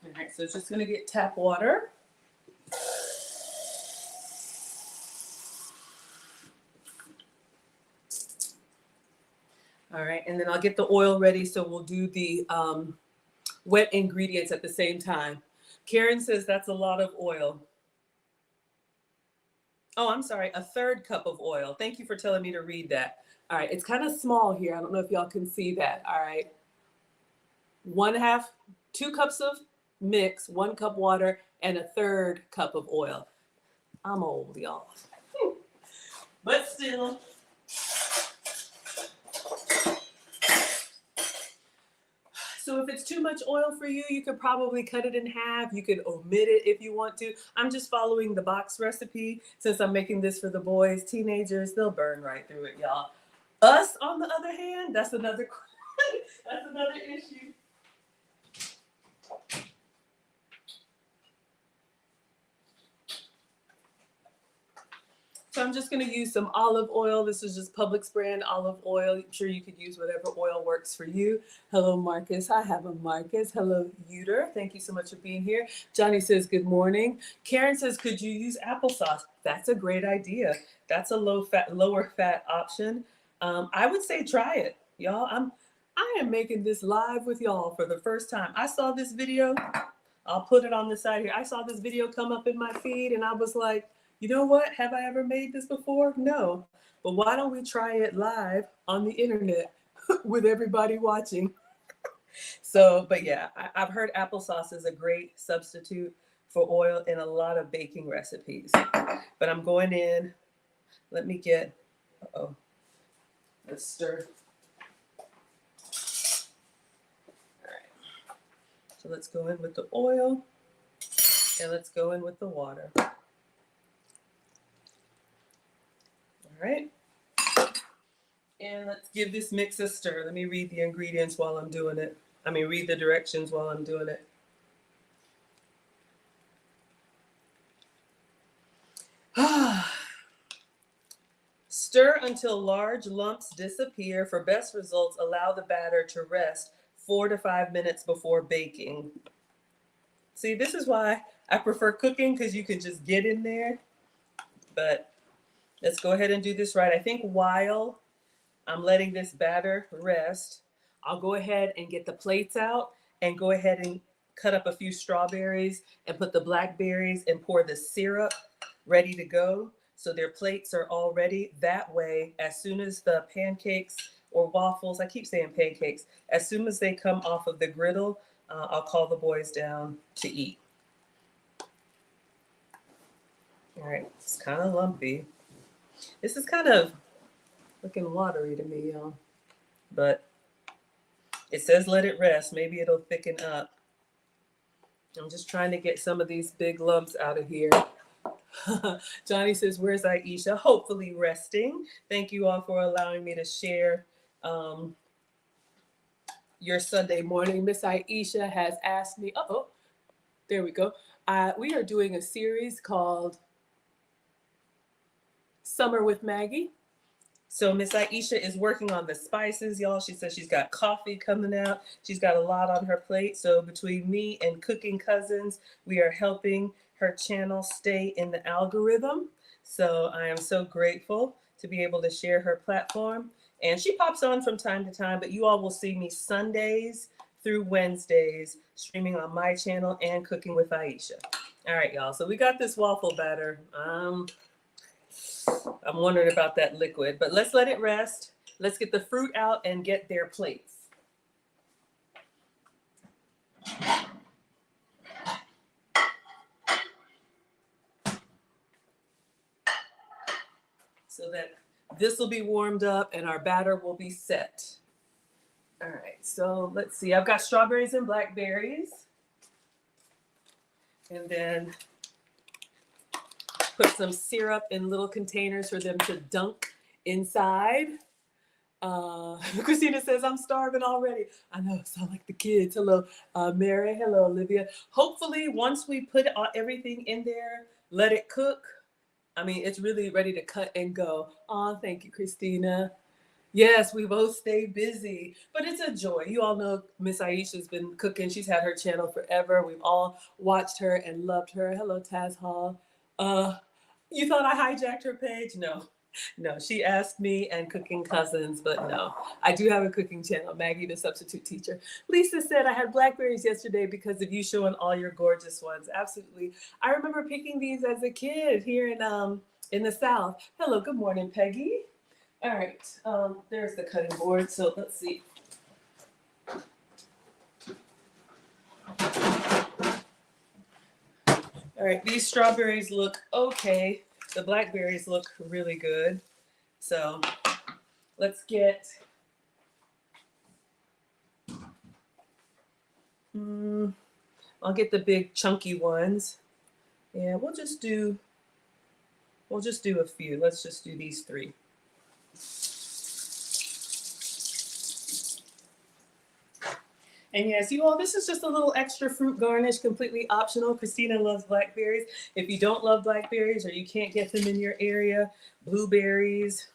All right, so it's just gonna get tap water. All All right, and then I'll get the oil ready. So we'll do the wet ingredients at the same time. Karen says that's a lot of oil. Oh, I'm sorry, a third cup of oil. Thank you for telling me to read that. All right, it's kind of small here. I don't know if y'all can see that. All right. 2 cups of mix, 1 cup water, and a third cup of oil. I'm old, y'all. But still. So if it's too much oil for you, you could probably cut it in half. You could omit it if you want to. I'm just following the box recipe since I'm making this for the boys. Teenagers, they'll burn right through it, y'all. Us, on the other hand, that's another issue. So I'm just going to use some olive oil. This is just Publix brand olive oil. I'm sure you could use whatever oil works for you. Hello, Marcus. I have a Marcus. Hello, Uter. Thank you so much for being here. Johnny says, good morning. Karen says, could you use applesauce? That's a great idea. That's a lower fat option. I would say try it, y'all. I am making this live with y'all for the first time. I saw this video. I'll put it on the side here. I saw this video come up in my feed and I was like, you know what? Have I ever made this before? No. But why don't we try it live on the internet with everybody watching? So, but yeah, I've heard applesauce is a great substitute for oil in a lot of baking recipes. But I'm going in. Let me get, let's stir. All right. So let's go in with the oil and let's go in with the water. All right. And let's give this mix a stir. Let me read the ingredients while I'm doing it. Read the directions while I'm doing it. Stir until large lumps disappear. For best results, allow the batter to rest 4 to 5 minutes before baking. See, this is why I prefer cooking, because you can just get in there. But let's go ahead and do this right. I think while I'm letting this batter rest, I'll go ahead and get the plates out and go ahead and cut up a few strawberries and put the blackberries and pour the syrup ready to go. So their plates are all ready. That way, as soon as the pancakes or waffles, I keep saying pancakes, as soon as they come off of the griddle, I'll call the boys down to eat. All right, it's kind of lumpy. This is kind of looking watery to me, y'all. But it says let it rest. Maybe it'll thicken up. I'm just trying to get some of these big lumps out of here. Johnny says, where's Aisha? Hopefully resting. Thank you all for allowing me to share your Sunday morning. Miss Aisha has asked me, there we go. We are doing a series called Summer with Maggie. So Miss Aisha is working on the spices, y'all. She says she's got coffee coming out. She's got a lot on her plate. So between me and Cooking Cousins, we are helping her channel stay in the algorithm. So I am so grateful to be able to share her platform. And she pops on from time to time, but you all will see me Sundays through Wednesdays streaming on my channel and Cooking with Aisha. All right, y'all. So we got this waffle batter. I'm wondering about that liquid, but let's let it rest. Let's get the fruit out and get their plates. So that this will be warmed up and our batter will be set. All right, so let's see. I've got strawberries and blackberries. And then put some syrup in little containers for them to dunk inside. Christina says, I'm starving already. I know, sound like the kids. Hello, Mary. Hello, Olivia. Hopefully, once we put everything in there, let it cook. It's really ready to cut and go. Oh, thank you, Christina. Yes, we both stay busy, but it's a joy. You all know Miss Aisha's been cooking. She's had her channel forever. We've all watched her and loved her. Hello, Taz Hall. You thought I hijacked her page? No. No, she asked me and cooking cousins, but no, I do have a cooking channel, Maggie the substitute teacher. Lisa said I had blackberries yesterday because of you showing all your gorgeous ones. Absolutely. I remember picking these as a kid here in the South. Hello, good morning, Peggy. All right, there's the cutting board. So let's see. All right, these strawberries look okay. The blackberries look really good. So let's get, I'll get the big chunky ones. Yeah, we'll just do a few. Let's just do these 3. And yes, you all, this is just a little extra fruit garnish, completely optional. Christina loves blackberries. If you don't love blackberries or you can't get them in your area, blueberries,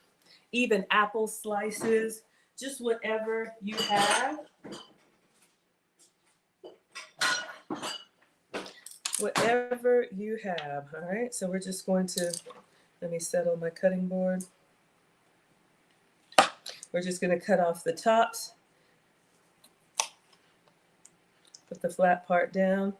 even apple slices, just whatever you have. Whatever you have, all right? So we're just going to, let me settle my cutting board. We're just gonna cut off the tops. Put the flat part down.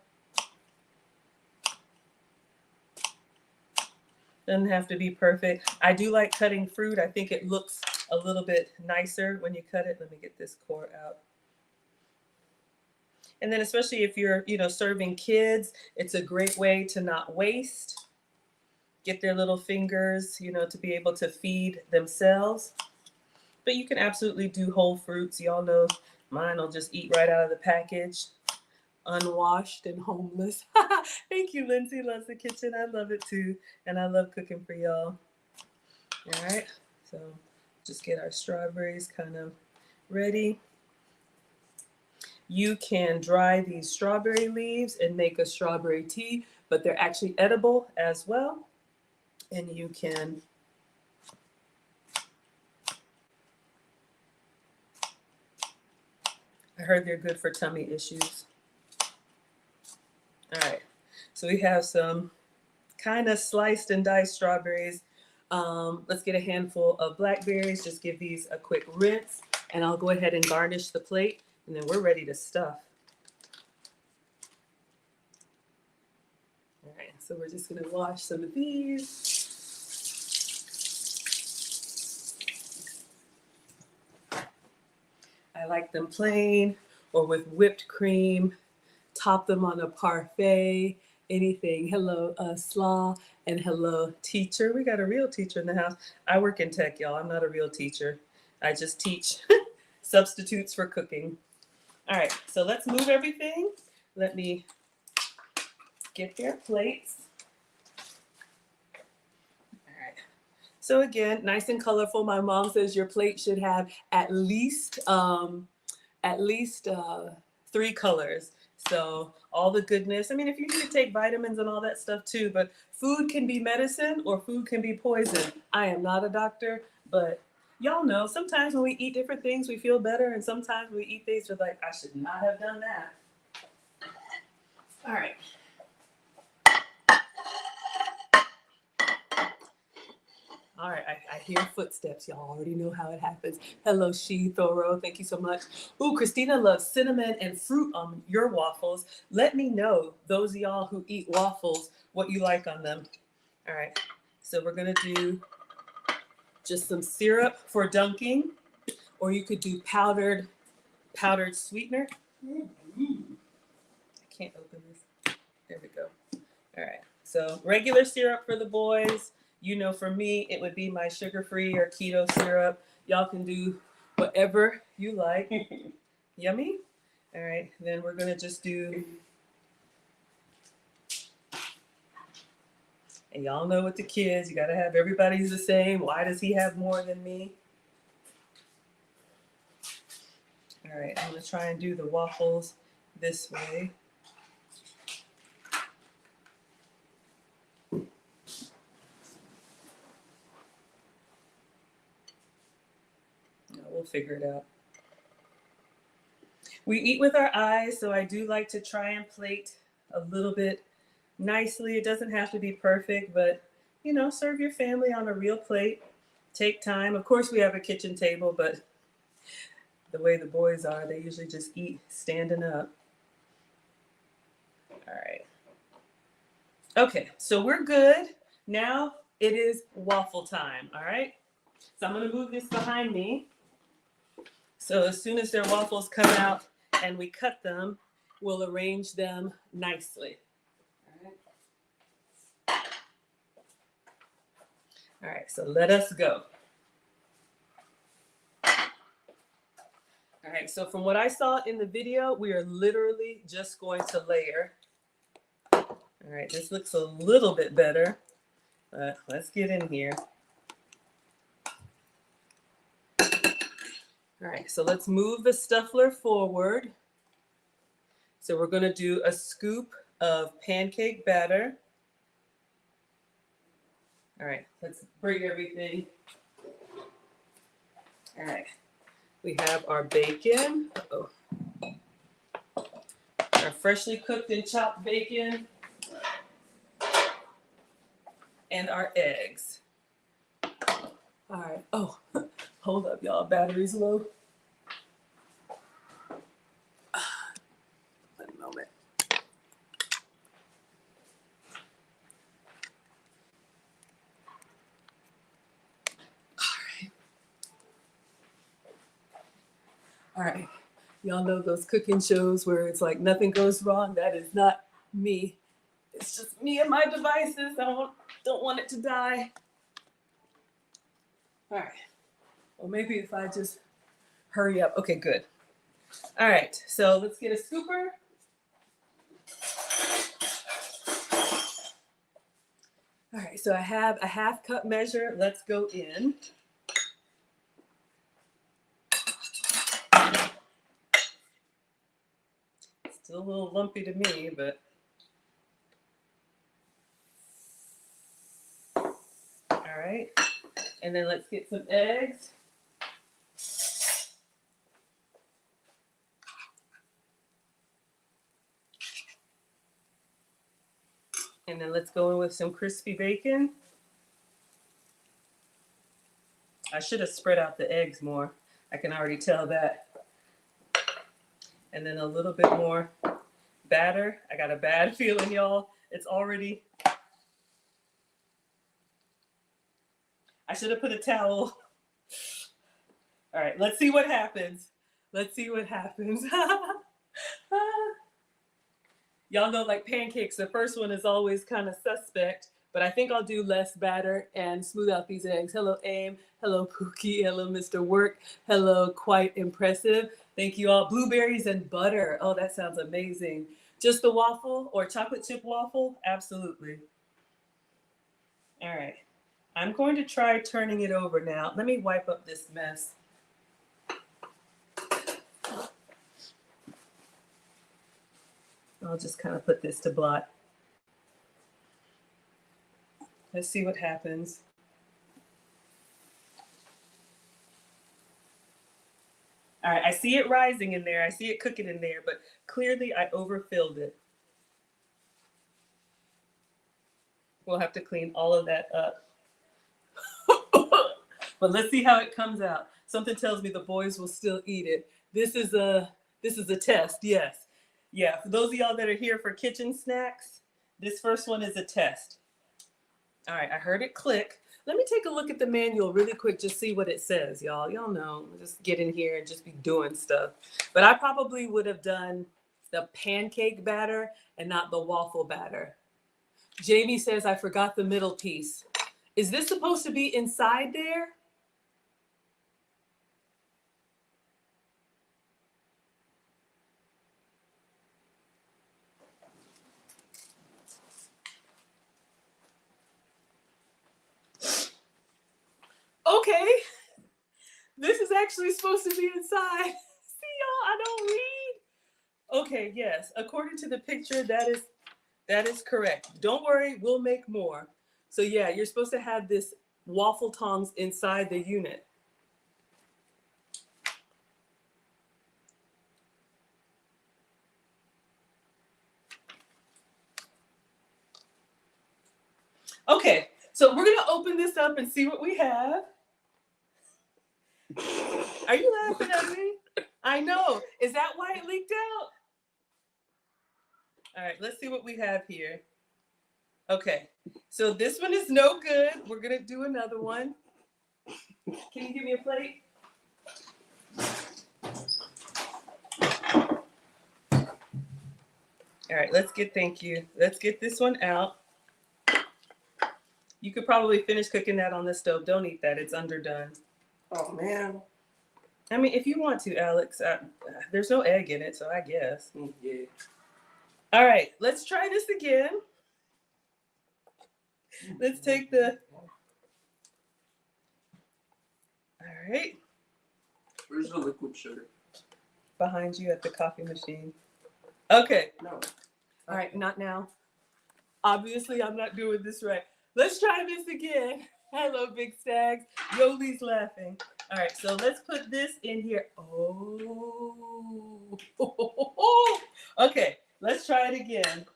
Doesn't have to be perfect. I do like cutting fruit. I think it looks a little bit nicer when you cut it. Let me get this core out. And then especially if you're, serving kids, it's a great way to not waste. Get their little fingers, to be able to feed themselves. But you can absolutely do whole fruits. Y'all know mine will just eat right out of the package. Unwashed and homeless. Thank you, Lindsay loves the kitchen. I love it too. And I love cooking for y'all. All right, so just get our strawberries kind of ready. You can dry these strawberry leaves and make a strawberry tea, but they're actually edible as well. And you can I heard they're good for tummy issues. All right, so we have some kind of sliced and diced strawberries. Let's get a handful of blackberries. Just give these a quick rinse, and I'll go ahead and garnish the plate, and then we're ready to stuff. All right, so we're just gonna wash some of these. I like them plain or with whipped cream. Top them on a parfait, anything. Hello, Slaw, and hello, teacher. We got a real teacher in the house. I work in tech, y'all. I'm not a real teacher. I just teach substitutes for cooking. All right, so let's move everything. Let me get their plates. All right. So again, nice and colorful. My mom says your plate should have at least 3 colors. So all the goodness. I mean, if you need to take vitamins and all that stuff too, but food can be medicine or food can be poison. I am not a doctor, but y'all know sometimes when we eat different things, we feel better. And sometimes we eat things we're like, I should not have done that. All right. All right, I hear footsteps. Y'all already know how it happens. Hello, She Thoro. Thank you so much. Ooh, Christina loves cinnamon and fruit on your waffles. Let me know, those of y'all who eat waffles, what you like on them. All right, so we're gonna do just some syrup for dunking, or you could do powdered sweetener. I can't open this. There we go. All right, so regular syrup for the boys. For me, it would be my sugar-free or keto syrup. Y'all can do whatever you like. Yummy? All right, then we're gonna just do, and y'all know with the kids, you gotta have everybody's the same. Why does he have more than me? All right, I'm gonna try and do the waffles this way. We'll figure it out. We eat with our eyes, so I do like to try and plate a little bit nicely. It doesn't have to be perfect, but serve your family on a real plate. Take time. Of course, we have a kitchen table, but the way the boys are, they usually just eat standing up. All right. Okay, so we're good. Now it is waffle time, all right? So I'm gonna move this behind me. So as soon as their waffles come out and we cut them, we'll arrange them nicely. All right, so let us go. All right, so from what I saw in the video, we are literally just going to layer. All right, this looks a little bit better, but let's get in here. All right, so let's move the Stuffler forward. So we're gonna do a scoop of pancake batter. All right, let's bring everything. All right, we have our bacon. Uh-oh. Our freshly cooked and chopped bacon. And our eggs. All right. Oh, hold up, y'all. Battery's low. One moment. All right. Y'all know those cooking shows where it's like nothing goes wrong? That is not me. It's just me and my devices. I don't want it to die. All right. Well, maybe if I just hurry up. Okay, good. All right. So let's get a scooper. All right. So I have a half cup measure. Let's go in. Still a little lumpy to me, but. All right, and then let's get some eggs. And then let's go in with some crispy bacon. I should have spread out the eggs more. I can already tell that. And then a little bit more batter. I got a bad feeling, y'all. It's already. I should have put a towel. All right, let's see what happens. Let's see what happens. Y'all know, like pancakes, the first one is always kind of suspect, but I think I'll do less batter and smooth out these eggs. Hello, Aim. Hello, Pookie. Hello, Mr. Work. Hello, Quite Impressive. Thank you all. Blueberries and butter. Oh, that sounds amazing. Just the waffle or chocolate chip waffle? Absolutely. All right. I'm going to try turning it over now. Let me wipe up this mess. I'll just kind of put this to blot. Let's see what happens. All right, I see it rising in there. I see it cooking in there, but clearly I overfilled it. We'll have to clean all of that up. But let's see how it comes out. Something tells me the boys will still eat it. This is a test, yes. Yeah, for those of y'all that are here for kitchen snacks, this first one is a test. All right, I heard it click. Let me take a look at the manual really quick, just see what it says, y'all. Y'all know, just get in here and just be doing stuff. But I probably would have done the pancake batter and not the waffle batter. Jamie says, I forgot the middle piece. Is this supposed to be inside there? Okay, this is actually supposed to be inside. See y'all, I don't read. Okay, yes, according to the picture, that is correct. Don't worry, we'll make more. So yeah, you're supposed to have this waffle tongs inside the unit. Okay, so we're gonna open this up and see what we have. Are you laughing at me? I know. Is that why it leaked out? All right, let's see what we have here. Okay, so this one is no good. We're gonna do another one. Can you give me a plate? All right, thank you. Let's get this one out. You could probably finish cooking that on the stove. Don't eat that, it's underdone. Oh man. I mean, if you want to, Alex, there's no egg in it, so I guess. Yeah. All right, let's try this again. Let's take the. All right. Where's the liquid sugar? Behind you at the coffee machine. Okay. No. All right, not now. Obviously, I'm not doing this right. Let's try this again. Hello, Big Stags. Yoli's laughing. All right, so let's put this in here. Oh. Okay, let's try it again.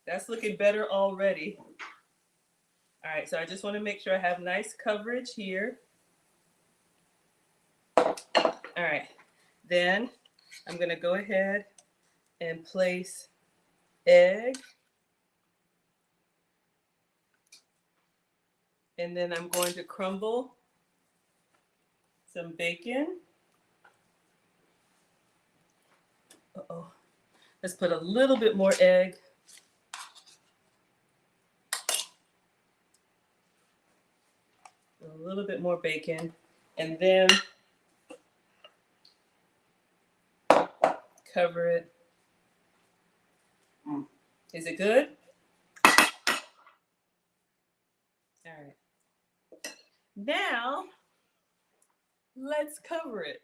That's looking better already. All right, so I just want to make sure I have nice coverage here. All right, then I'm going to go ahead and place egg. And then I'm going to crumble some bacon. Uh-oh. Let's put a little bit more egg. A little bit more bacon. And then cover it. Is it good? All right. Now, let's cover it.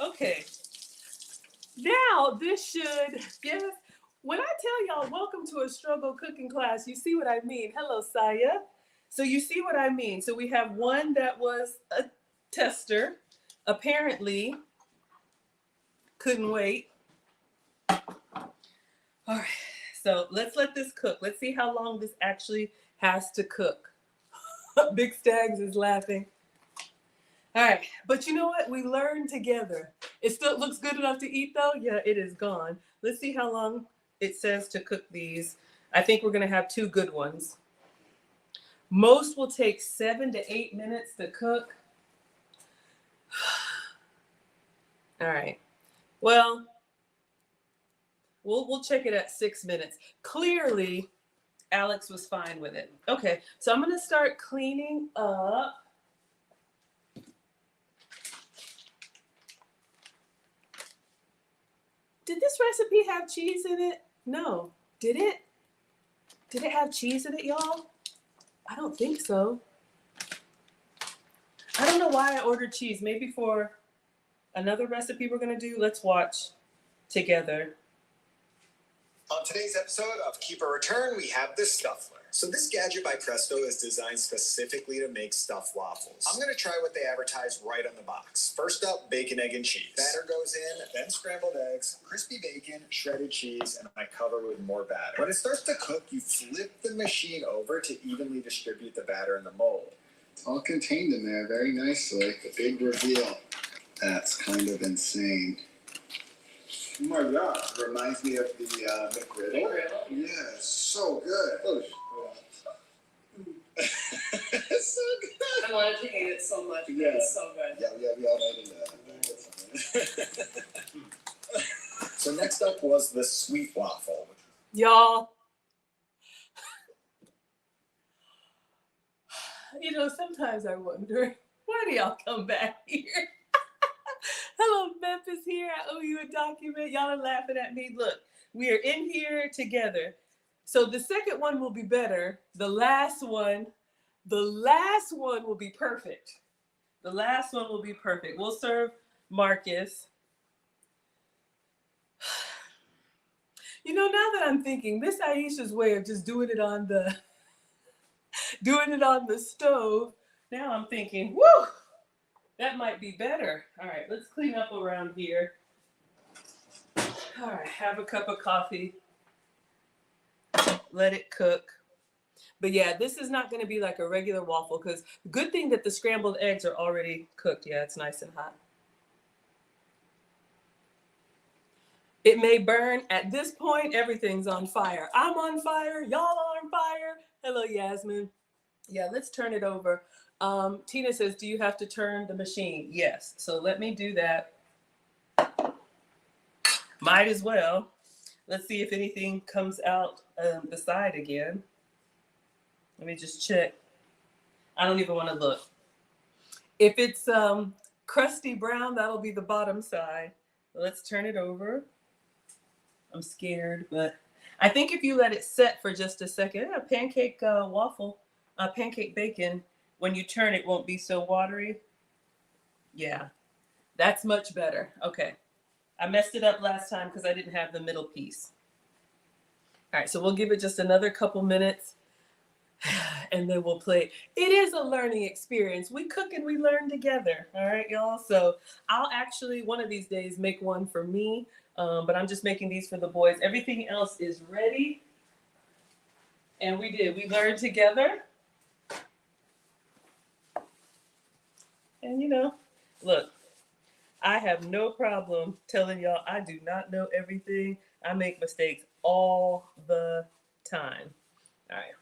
Okay. Now, this should give us, when I tell y'all, welcome to a struggle cooking class, you see what I mean. Hello, Saya. So you see what I mean. So we have one that was a tester, apparently couldn't wait. All right, so let's let this cook. Let's see how long this actually has to cook. Big Stags is laughing. All right, but you know what? We learned together. It still looks good enough to eat though? Yeah, it is gone. Let's see how long it says to cook these. I think we're gonna have 2 good ones. Most will take 7 to 8 minutes to cook. All right, well, we'll check it at 6 minutes. Clearly, Alex was fine with it. Okay, so I'm gonna start cleaning up. Did this recipe have cheese in it? No. Did it? Did it have cheese in it, y'all? I don't think so. I don't know why I ordered cheese. Maybe for another recipe we're gonna do. Let's watch together. On today's episode of Keep or Return, we have the Stuffler. So this gadget by Presto is designed specifically to make stuffed waffles. I'm going to try what they advertise right on the box. First up, bacon, egg, and cheese. Batter goes in, then scrambled eggs, crispy bacon, shredded cheese, and I cover with more batter. When it starts to cook, you flip the machine over to evenly distribute the batter in the mold. It's all contained in there very nicely. The big reveal. That's kind of insane. Oh my God. Reminds me of the McGriddle. Yeah, it's so good. Oh, it's so good. I wanted to eat it so much. Yeah. It's so good. Yeah, we all ate it. So next up was the sweet waffle. Y'all, you know, sometimes I wonder, why do y'all come back here? Hello, Memphis here. I owe you a document. Y'all are laughing at me. Look, we are in here together. So the second one will be better. The last one will be perfect. The last one will be perfect. We'll serve Marcus. You know, now that I'm thinking, Miss Aisha's way of just doing it on the stove. Now I'm thinking, whoo, that might be better. All right, let's clean up around here. All right, have a cup of coffee. Let it cook. But yeah, this is not going to be like a regular waffle because good thing that the scrambled eggs are already cooked. Yeah, it's nice and hot. It may burn. At this point, everything's on fire. I'm on fire. Y'all are on fire. Hello, Yasmin. Yeah, let's turn it over. Tina says, do you have to turn the machine? Yes. So let me do that. Might as well. Let's see if anything comes out the side again. Let me just check. I don't even want to look. If it's crusty brown, that'll be the bottom side. Let's turn it over. I'm scared, but I think if you let it set for just a second, pancake waffle, pancake bacon, when you turn it won't be so watery. Yeah, that's much better. Okay. I messed it up last time because I didn't have the middle piece. All right, so we'll give it just another couple minutes and then we'll play. It is a learning experience. We cook and we learn together. All right, y'all. So I'll actually, one of these days, make one for me, but I'm just making these for the boys. Everything else is ready. And we did. We learned together. And, you know, look, I have no problem telling y'all I do not know everything. I make mistakes all the time. All right.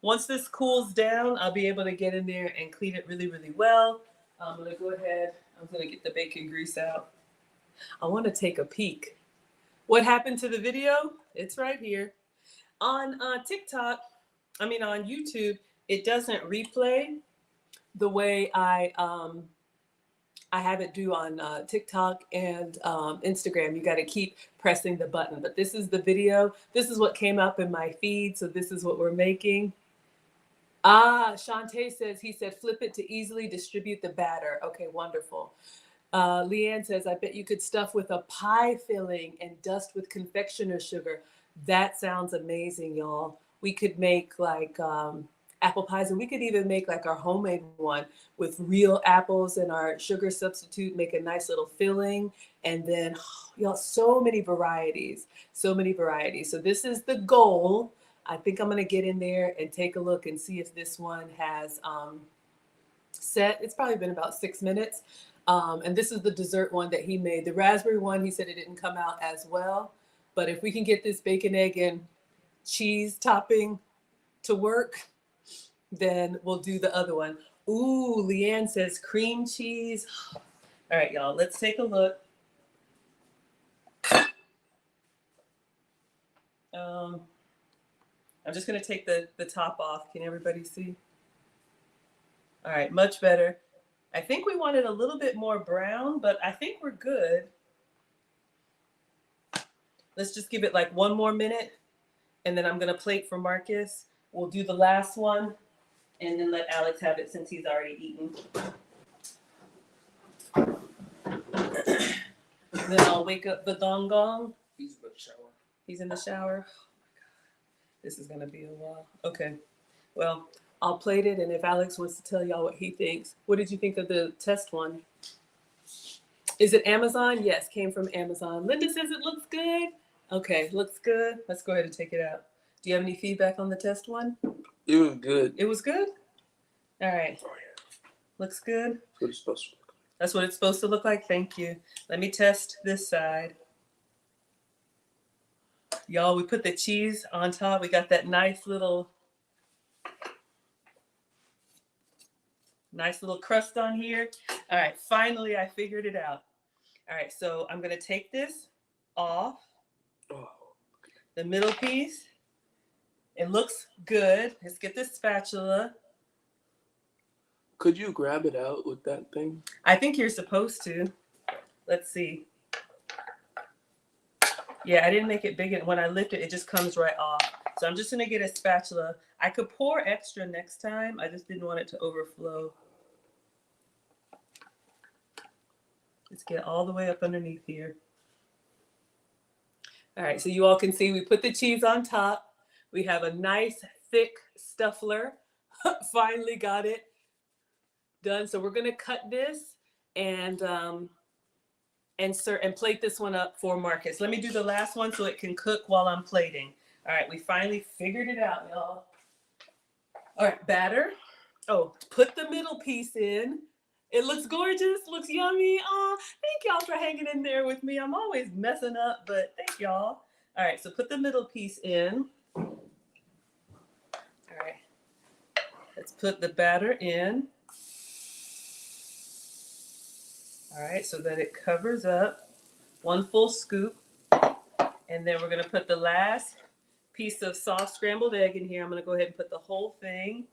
Once this cools down, I'll be able to get in there and clean it really, really well. I'm going to go ahead. I'm going to get the bacon grease out. I want to take a peek. What happened to the video? It's right here. On TikTok, on YouTube, it doesn't replay the way I have it do on TikTok and Instagram. You got to keep pressing the button. But this is the video. This is what came up in my feed. So this is what we're making. Shantae says, he said, flip it to easily distribute the batter. Okay, wonderful. Leanne says, I bet you could stuff with a pie filling and dust with confectioner's sugar. That sounds amazing, y'all. We could make like apple pies, and we could even make like our homemade one with real apples and our sugar substitute, make a nice little filling. And then, y'all, so many varieties. So this is the goal. I think I'm going to get in there and take a look and see if this one has set. It's probably been about 6 minutes. And this is the dessert one that he made. The raspberry one, he said it didn't come out as well. But if we can get this bacon, egg, and cheese topping to work, then we'll do the other one. Ooh, Leanne says cream cheese. All right, y'all, let's take a look. I'm just going to take the top off. Can everybody see? All right, much better. I think we wanted a little bit more brown, but I think we're good. Let's just give it like 1 more minute, and then I'm going to plate for Marcus. We'll do the last one, and then let Alex have it since he's already eaten. Then I'll wake up the gong gong. He's in the shower. He's in the shower. Oh my God. This is going to be a while. Okay. Well, I'll plate it, and if Alex wants to tell y'all what he thinks. What did you think of the test one? Is it Amazon? Yes, came from Amazon. Linda says it looks good. Okay, looks good. Let's go ahead and take it out. Do you have any feedback on the test one? It was good. It was good? All right. Oh, yeah. Looks good? That's what it's supposed to look like. That's what it's supposed to look like? Thank you. Let me test this side. Y'all, we put the cheese on top. We got that nice little crust on here. All right, finally I figured it out. All right, so I'm going to take this off. Oh. The middle piece. It looks good. Let's get this spatula. Could you grab it out with that thing? I think you're supposed to. Let's see. Yeah, I didn't make it big. And when I lift it, it just comes right off. So I'm just going to get a spatula. I could pour extra next time. I just didn't want it to overflow. Let's get all the way up underneath here. All right, so you all can see we put the cheese on top. We have a nice thick Stuffler. Finally got it done. So we're going to cut this and plate this one up for Marcus. Let me do the last one so it can cook while I'm plating. All right, we finally figured it out, y'all. All right, batter. Oh, put the middle piece in. It looks gorgeous, looks yummy. Oh, thank y'all for hanging in there with me. I'm always messing up, but thank y'all. All right, so put the middle piece in. All right, let's put the batter in. All right, so that it covers up. 1 full scoop. And then we're gonna put the last piece of soft scrambled egg in here. I'm gonna go ahead and put the whole thing.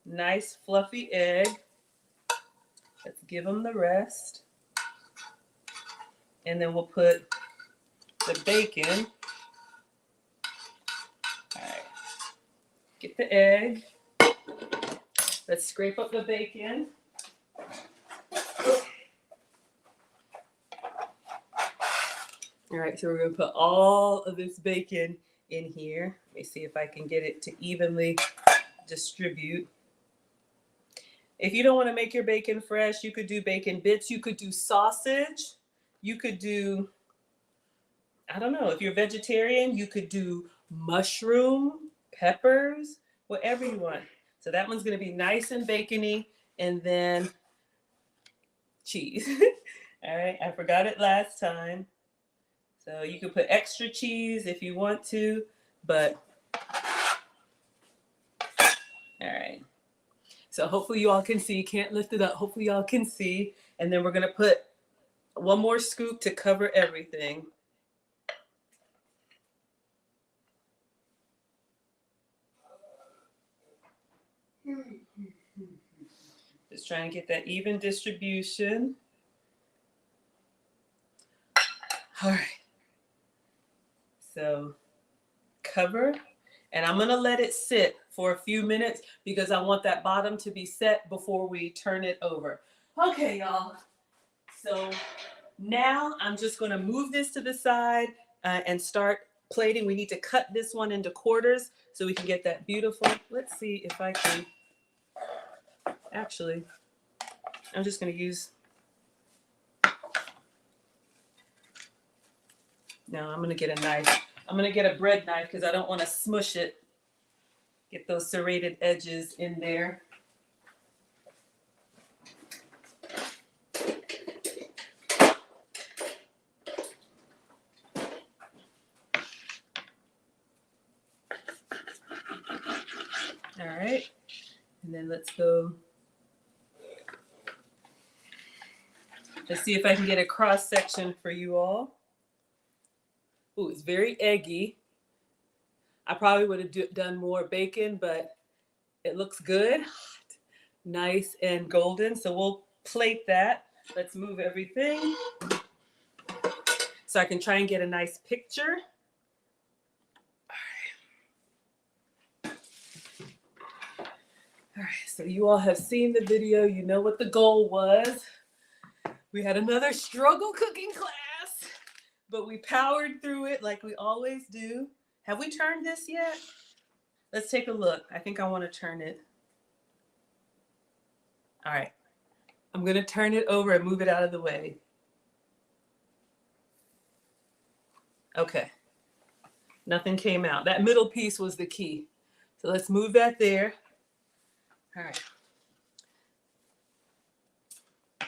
Nice fluffy egg. Let's give them the rest. And then we'll put the bacon. All right, get the egg. Let's scrape up the bacon. All right, so we're gonna put all of this bacon in here. Let me see if I can get it to evenly distribute. If you don't want to make your bacon fresh, you could do bacon bits. You could do sausage. You could do, I don't know, if you're vegetarian, you could do mushroom, peppers, whatever you want. So that one's gonna be nice and bacony, and then cheese. All right, I forgot it last time. So you can put extra cheese if you want to, but all right. So hopefully you all can see. Can't lift it up. Hopefully y'all can see. And then we're gonna put 1 more scoop to cover everything. Just trying to get that even distribution. All right. So cover, and I'm gonna let it sit for a few minutes because I want that bottom to be set before we turn it over. Okay, y'all. So now I'm just gonna move this to the side and start plating. We need to cut this one into quarters so we can get that beautiful. Let's see if I can, actually, I'm just gonna use, no, I'm gonna get a knife. I'm gonna get a bread knife because I don't want to smush it. Get those serrated edges in there. All right, and then let's go. Let's see if I can get a cross section for you all. Ooh, it's very eggy. I probably would have done more bacon, but it looks good. Nice and golden. So we'll plate that. Let's move everything so I can try and get a nice picture. All right, so you all have seen the video. You know what the goal was. We had another struggle cooking class, but we powered through it like we always do. Have we turned this yet? Let's take a look. I think I want to turn it. All right. I'm going to turn it over and move it out of the way. Okay. Nothing came out. That middle piece was the key. So let's move that there. All right. All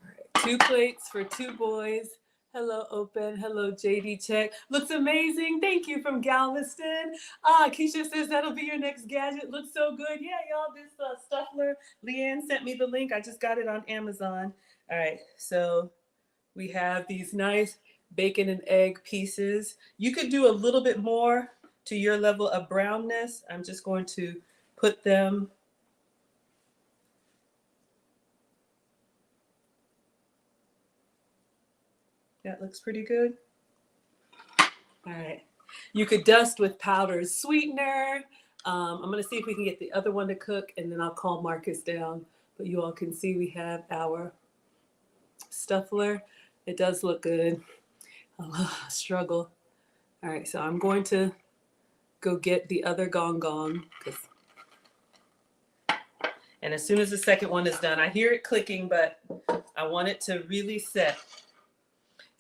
right. 2 plates for 2 boys. Hello, Open. Hello, JD Check. Looks amazing. Thank you from Galveston. Keisha says that'll be your next gadget. Looks so good. Yeah, y'all, this Stuffler. Leanne sent me the link. I just got it on Amazon. All right, so we have these nice bacon and egg pieces. You could do a little bit more to your level of brownness. I'm just going to put them. That looks pretty good. All right. You could dust with powdered sweetener. I'm going to see if we can get the other one to cook, and then I'll call Marcus down. But you all can see we have our Stuffler. It does look good. Struggle. All right, so I'm going to go get the other gong gong. And as soon as the second one is done, I hear it clicking, but I want it to really set.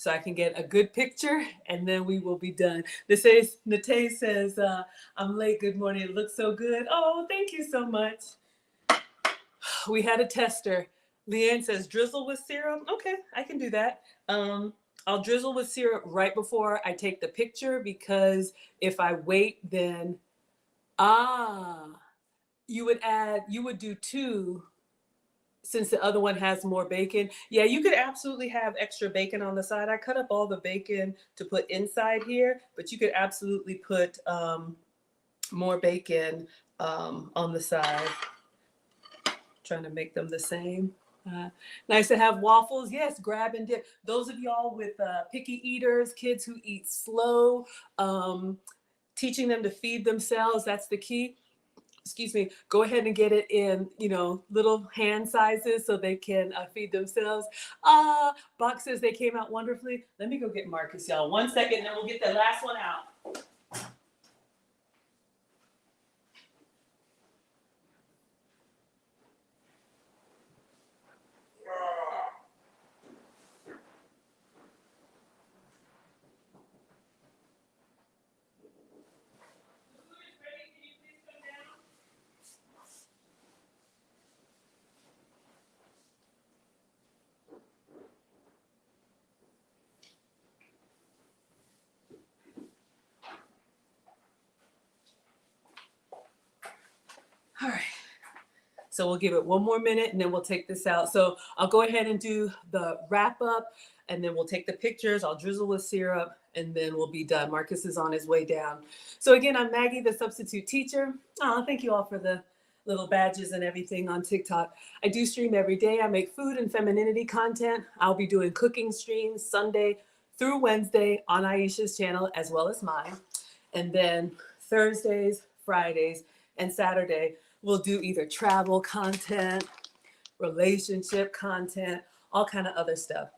so I can get a good picture, and then we will be done. Nate says, I'm late. Good morning. It looks so good. Oh, thank you so much. We had a tester. Leanne says, drizzle with syrup. Okay, I can do that. I'll drizzle with syrup right before I take the picture, because if I wait, then, you would do two, since the other one has more bacon. Yeah, you could absolutely have extra bacon on the side. I cut up all the bacon to put inside here, but you could absolutely put more bacon on the side. Trying to make them the same. Nice to have waffles. Yes, grab and dip. Those of y'all with picky eaters, kids who eat slow, teaching them to feed themselves, that's the key. Excuse me, go ahead and get it in, little hand sizes so they can feed themselves. Buck says they came out wonderfully. Let me go get Marcus, y'all. 1 second, and then we'll get the last one out. All right. So we'll give it 1 more minute, and then we'll take this out. So I'll go ahead and do the wrap up, and then we'll take the pictures. I'll drizzle with syrup, and then we'll be done. Marcus is on his way down. So again, I'm Maggie, the substitute teacher. Thank you all for the little badges and everything on TikTok. I do stream every day. I make food and femininity content. I'll be doing cooking streams Sunday through Wednesday on Aisha's channel, as well as mine. And then Thursdays, Fridays, and Saturday, we'll do either travel content, relationship content, all kind of other stuff.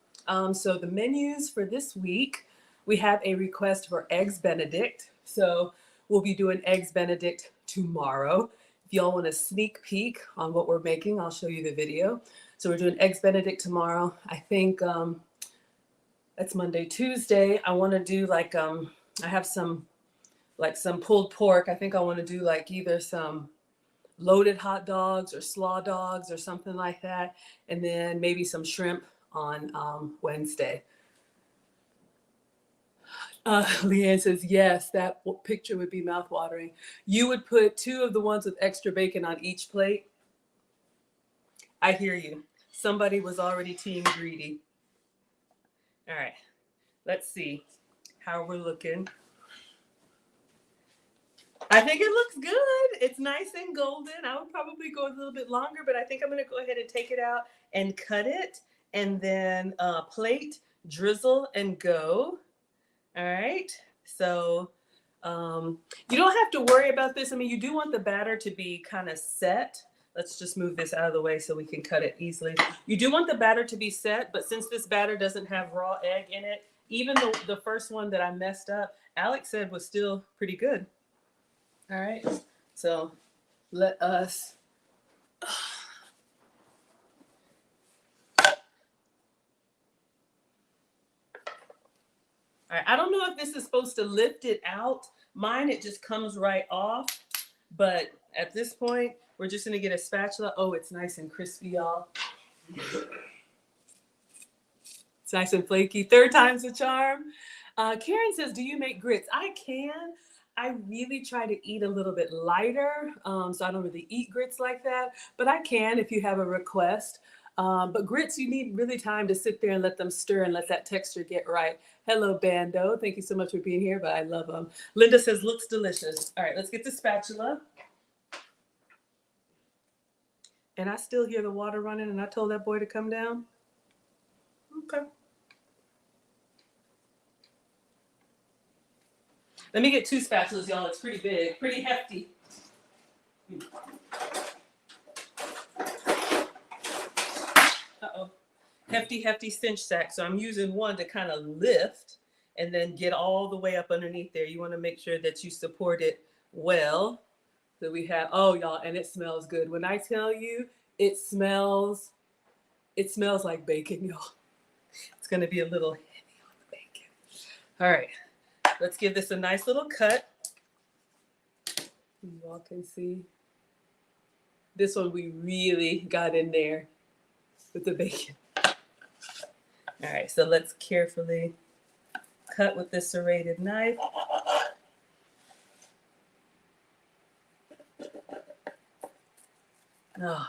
So the menus for this week, we have a request for Eggs Benedict. So we'll be doing Eggs Benedict tomorrow. If y'all want a sneak peek on what we're making, I'll show you the video. So we're doing Eggs Benedict tomorrow. I think that's Monday, Tuesday. I want to do I have some pulled pork. I think I want to do either some loaded hot dogs or slaw dogs or something like that. And then maybe some shrimp on Wednesday. Leanne says, yes, that picture would be mouthwatering. You would put 2 of the ones with extra bacon on each plate. I hear you. Somebody was already team greedy. All right, let's see how we're looking. I think it looks good. It's nice and golden. I would probably go a little bit longer, but I think I'm going to go ahead and take it out and cut it, and then plate, drizzle, and go. All right. So you don't have to worry about this. I mean, you do want the batter to be kind of set. Let's just move this out of the way so we can cut it easily. You do want the batter to be set, but since this batter doesn't have raw egg in it, even the first one that I messed up, Alex said was still pretty good. All right, so let us. All right, I don't know if this is supposed to lift it out. Mine, it just comes right off. But at this point, we're just gonna get a spatula. Oh, it's nice and crispy, y'all. It's nice and flaky. 3rd time's the charm. Karen says, do you make grits? I can. I really try to eat a little bit lighter, so I don't really eat grits like that, but I can if you have a request. But grits, you need really time to sit there and let them stir and let that texture get right. Hello, Bando. Thank you so much for being here, but I love them. Linda says, looks delicious. All right, let's get the spatula. And I still hear the water running, and I told that boy to come down. Okay. Let me get 2 spatulas, y'all. It's pretty big, pretty hefty. Uh-oh. Hefty cinch sack. So I'm using one to kind of lift and then get all the way up underneath there. You want to make sure that you support it well. So we have, oh, y'all, and it smells good. When I tell you, it smells like bacon, y'all. It's going to be a little heavy on the All right, let's give this a nice little cut. You all can see. This one we really got in there with the bacon. All right, so let's carefully cut with this serrated knife. Oh,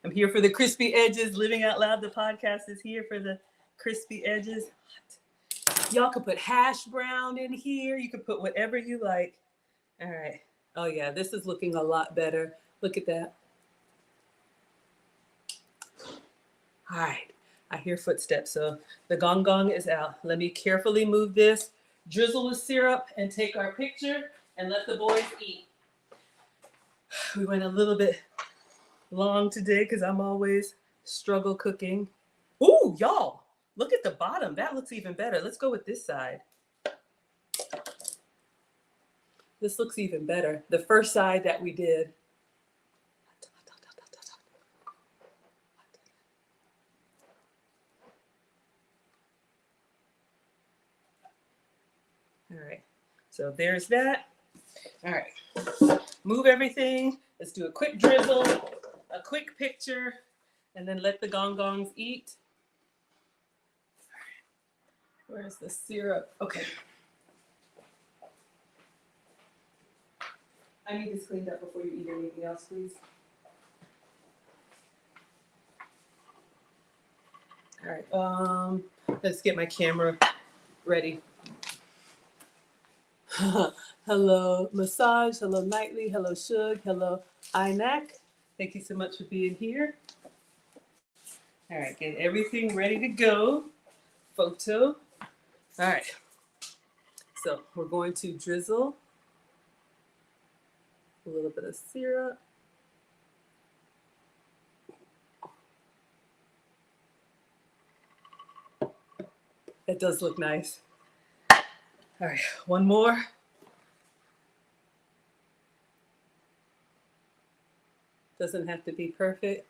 I'm here for the crispy edges. Living Out Loud, the podcast is here for the crispy edges. Y'all can put hash brown in here. You can put whatever you like. All right. Oh yeah, this is looking a lot better. Look at that. All right. I hear footsteps, so the gong gong is out. Let me carefully move this, drizzle with syrup, and take our picture and let the boys eat. We went a little bit long today because I'm always struggle cooking. Ooh, y'all, look at the bottom. That looks even better. Let's go with this side. This looks even better. The first side that we did. All right, so there's that. All right, move everything. Let's do a quick drizzle, a quick picture, and then let the gong gongs eat. Where's the syrup? Okay. I need this cleaned up before you eat anything else, please. All right, let's get my camera ready. Hello, Massage. Hello, Nightly. Hello, Shug. Hello, Inak. Thank you so much for being here. All right, get everything ready to go. Photo. All right. So we're going to drizzle a little bit of syrup. That does look nice. All right, one more. Doesn't have to be perfect.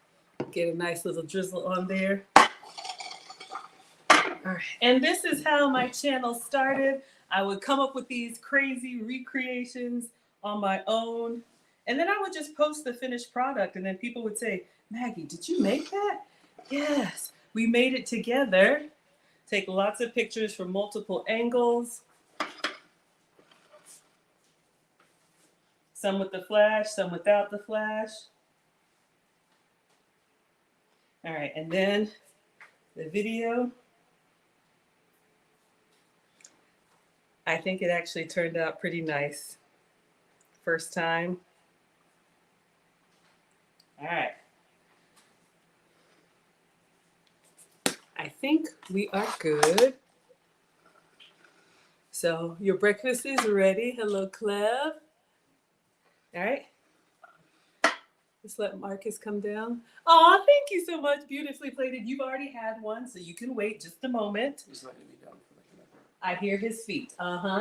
Get a nice little drizzle on there. All right, and this is how my channel started. I would come up with these crazy recreations on my own, and then I would just post the finished product, and then people would say, Maggie, did you make that? Yes, we made it together. Take lots of pictures from multiple angles. Some with the flash, some without the flash. All right, and then the video. I think it actually turned out pretty nice. First time. All right. I think we are good. So your breakfast is ready. Hello, Cleve. All right. Just let Marcus come down. Oh, thank you so much. Beautifully plated. You've already had one, so you can wait just a moment. He's not gonna be done for like an hour. I hear his feet.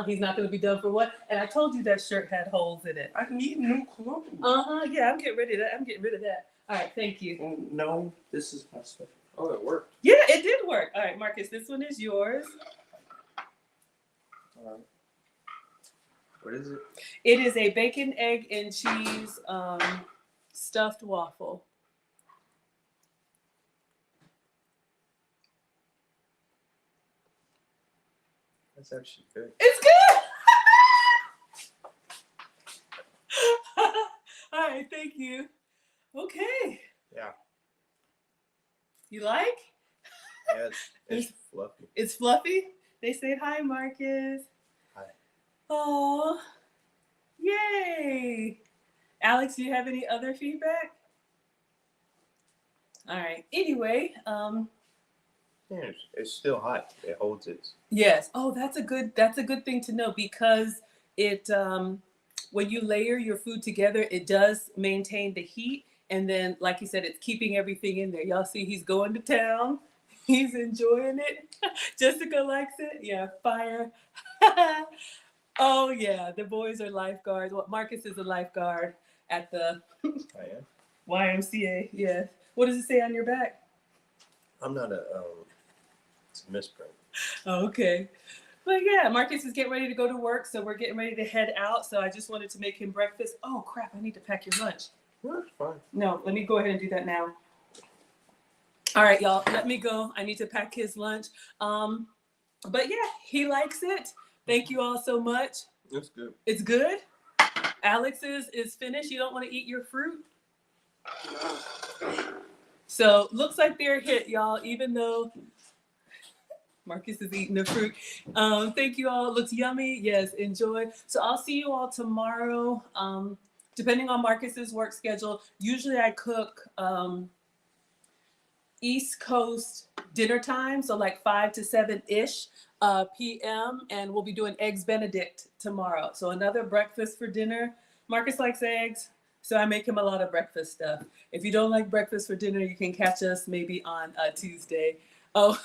He's not going to be done for what? And I told you that shirt had holes in it. I need new clothes. Yeah, I'm getting rid of that. All right, thank you. Oh, no, this is my stuff. Oh, it worked. Yeah, it did work. All right, Marcus, this one is yours. What is it? It is a bacon, egg, and cheese stuffed waffle. That's actually good. It's good. All right, thank you. Okay. Yeah. You like? Yeah, it's fluffy. It's fluffy. They say hi, Marcus. Hi. Oh, yay. Alex, do you have any other feedback? All right. Anyway, Yeah, it's still hot. It holds it. yes. Oh, that's a good thing to know, because it when you layer your food together, it does maintain the heat, and then like you said, it's keeping everything in there. Y'all see he's going to town. He's enjoying it. Jessica likes it. Yeah, fire. Oh yeah, the boys are lifeguards. Well, Marcus is a lifeguard at the I am. YMCA. Yeah. What does it say on your back? I'm not a. It's a misprint. Oh, okay. But yeah, Marcus is getting ready to go to work, so we're getting ready to head out. So I just wanted to make him breakfast. Oh crap, I need to pack your lunch. That's fine. No, let me go ahead and do that now. All right, y'all, let me go. I need to pack his lunch. But yeah, he likes it. Thank you all so much. It's good. It's good. Alex's is finished. You don't want to eat your fruit? So looks like they're a hit, y'all, even though Marcus is eating the fruit. Thank you all. It looks yummy. Yes, enjoy. So I'll see you all tomorrow. Depending on Marcus's work schedule, usually I cook East Coast dinner time, so like 5 to 7-ish p.m. And we'll be doing Eggs Benedict tomorrow. So another breakfast for dinner. Marcus likes eggs, so I make him a lot of breakfast stuff. If you don't like breakfast for dinner, you can catch us maybe on Tuesday. Oh,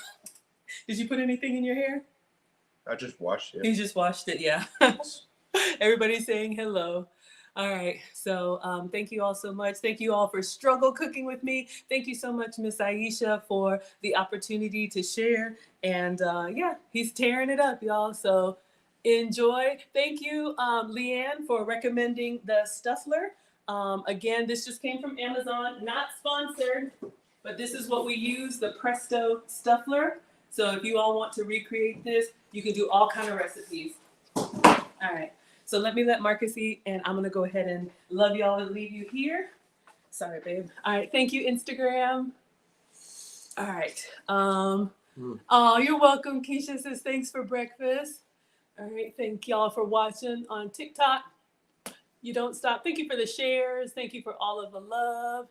did you put anything in your hair? I just washed it. He just washed it, yeah. Everybody's saying hello. All right, so thank you all so much. Thank you all for struggle cooking with me. Thank you so much, Miss Aisha, for the opportunity to share. And yeah, he's tearing it up, y'all. So enjoy. Thank you, Leanne, for recommending the Stuffler. Again, this just came from Amazon, not sponsored, but this is what we use, the Presto Stuffler. So if you all want to recreate this, you can do all kind of recipes. All right. So let me let Marcus eat, and I'm gonna go ahead and love y'all and leave you here. Sorry, babe. All right, thank you, Instagram. All right. Oh, you're welcome. Keisha says thanks for breakfast. All right, thank y'all for watching on TikTok. You don't stop. Thank you for the shares. Thank you for all of the love.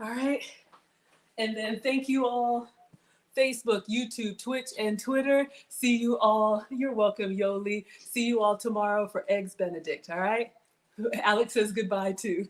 All right. And then thank you all. Facebook, YouTube, Twitch, and Twitter. See you all. You're welcome, Yoli. See you all tomorrow for Eggs Benedict, all right? Alex says goodbye, too.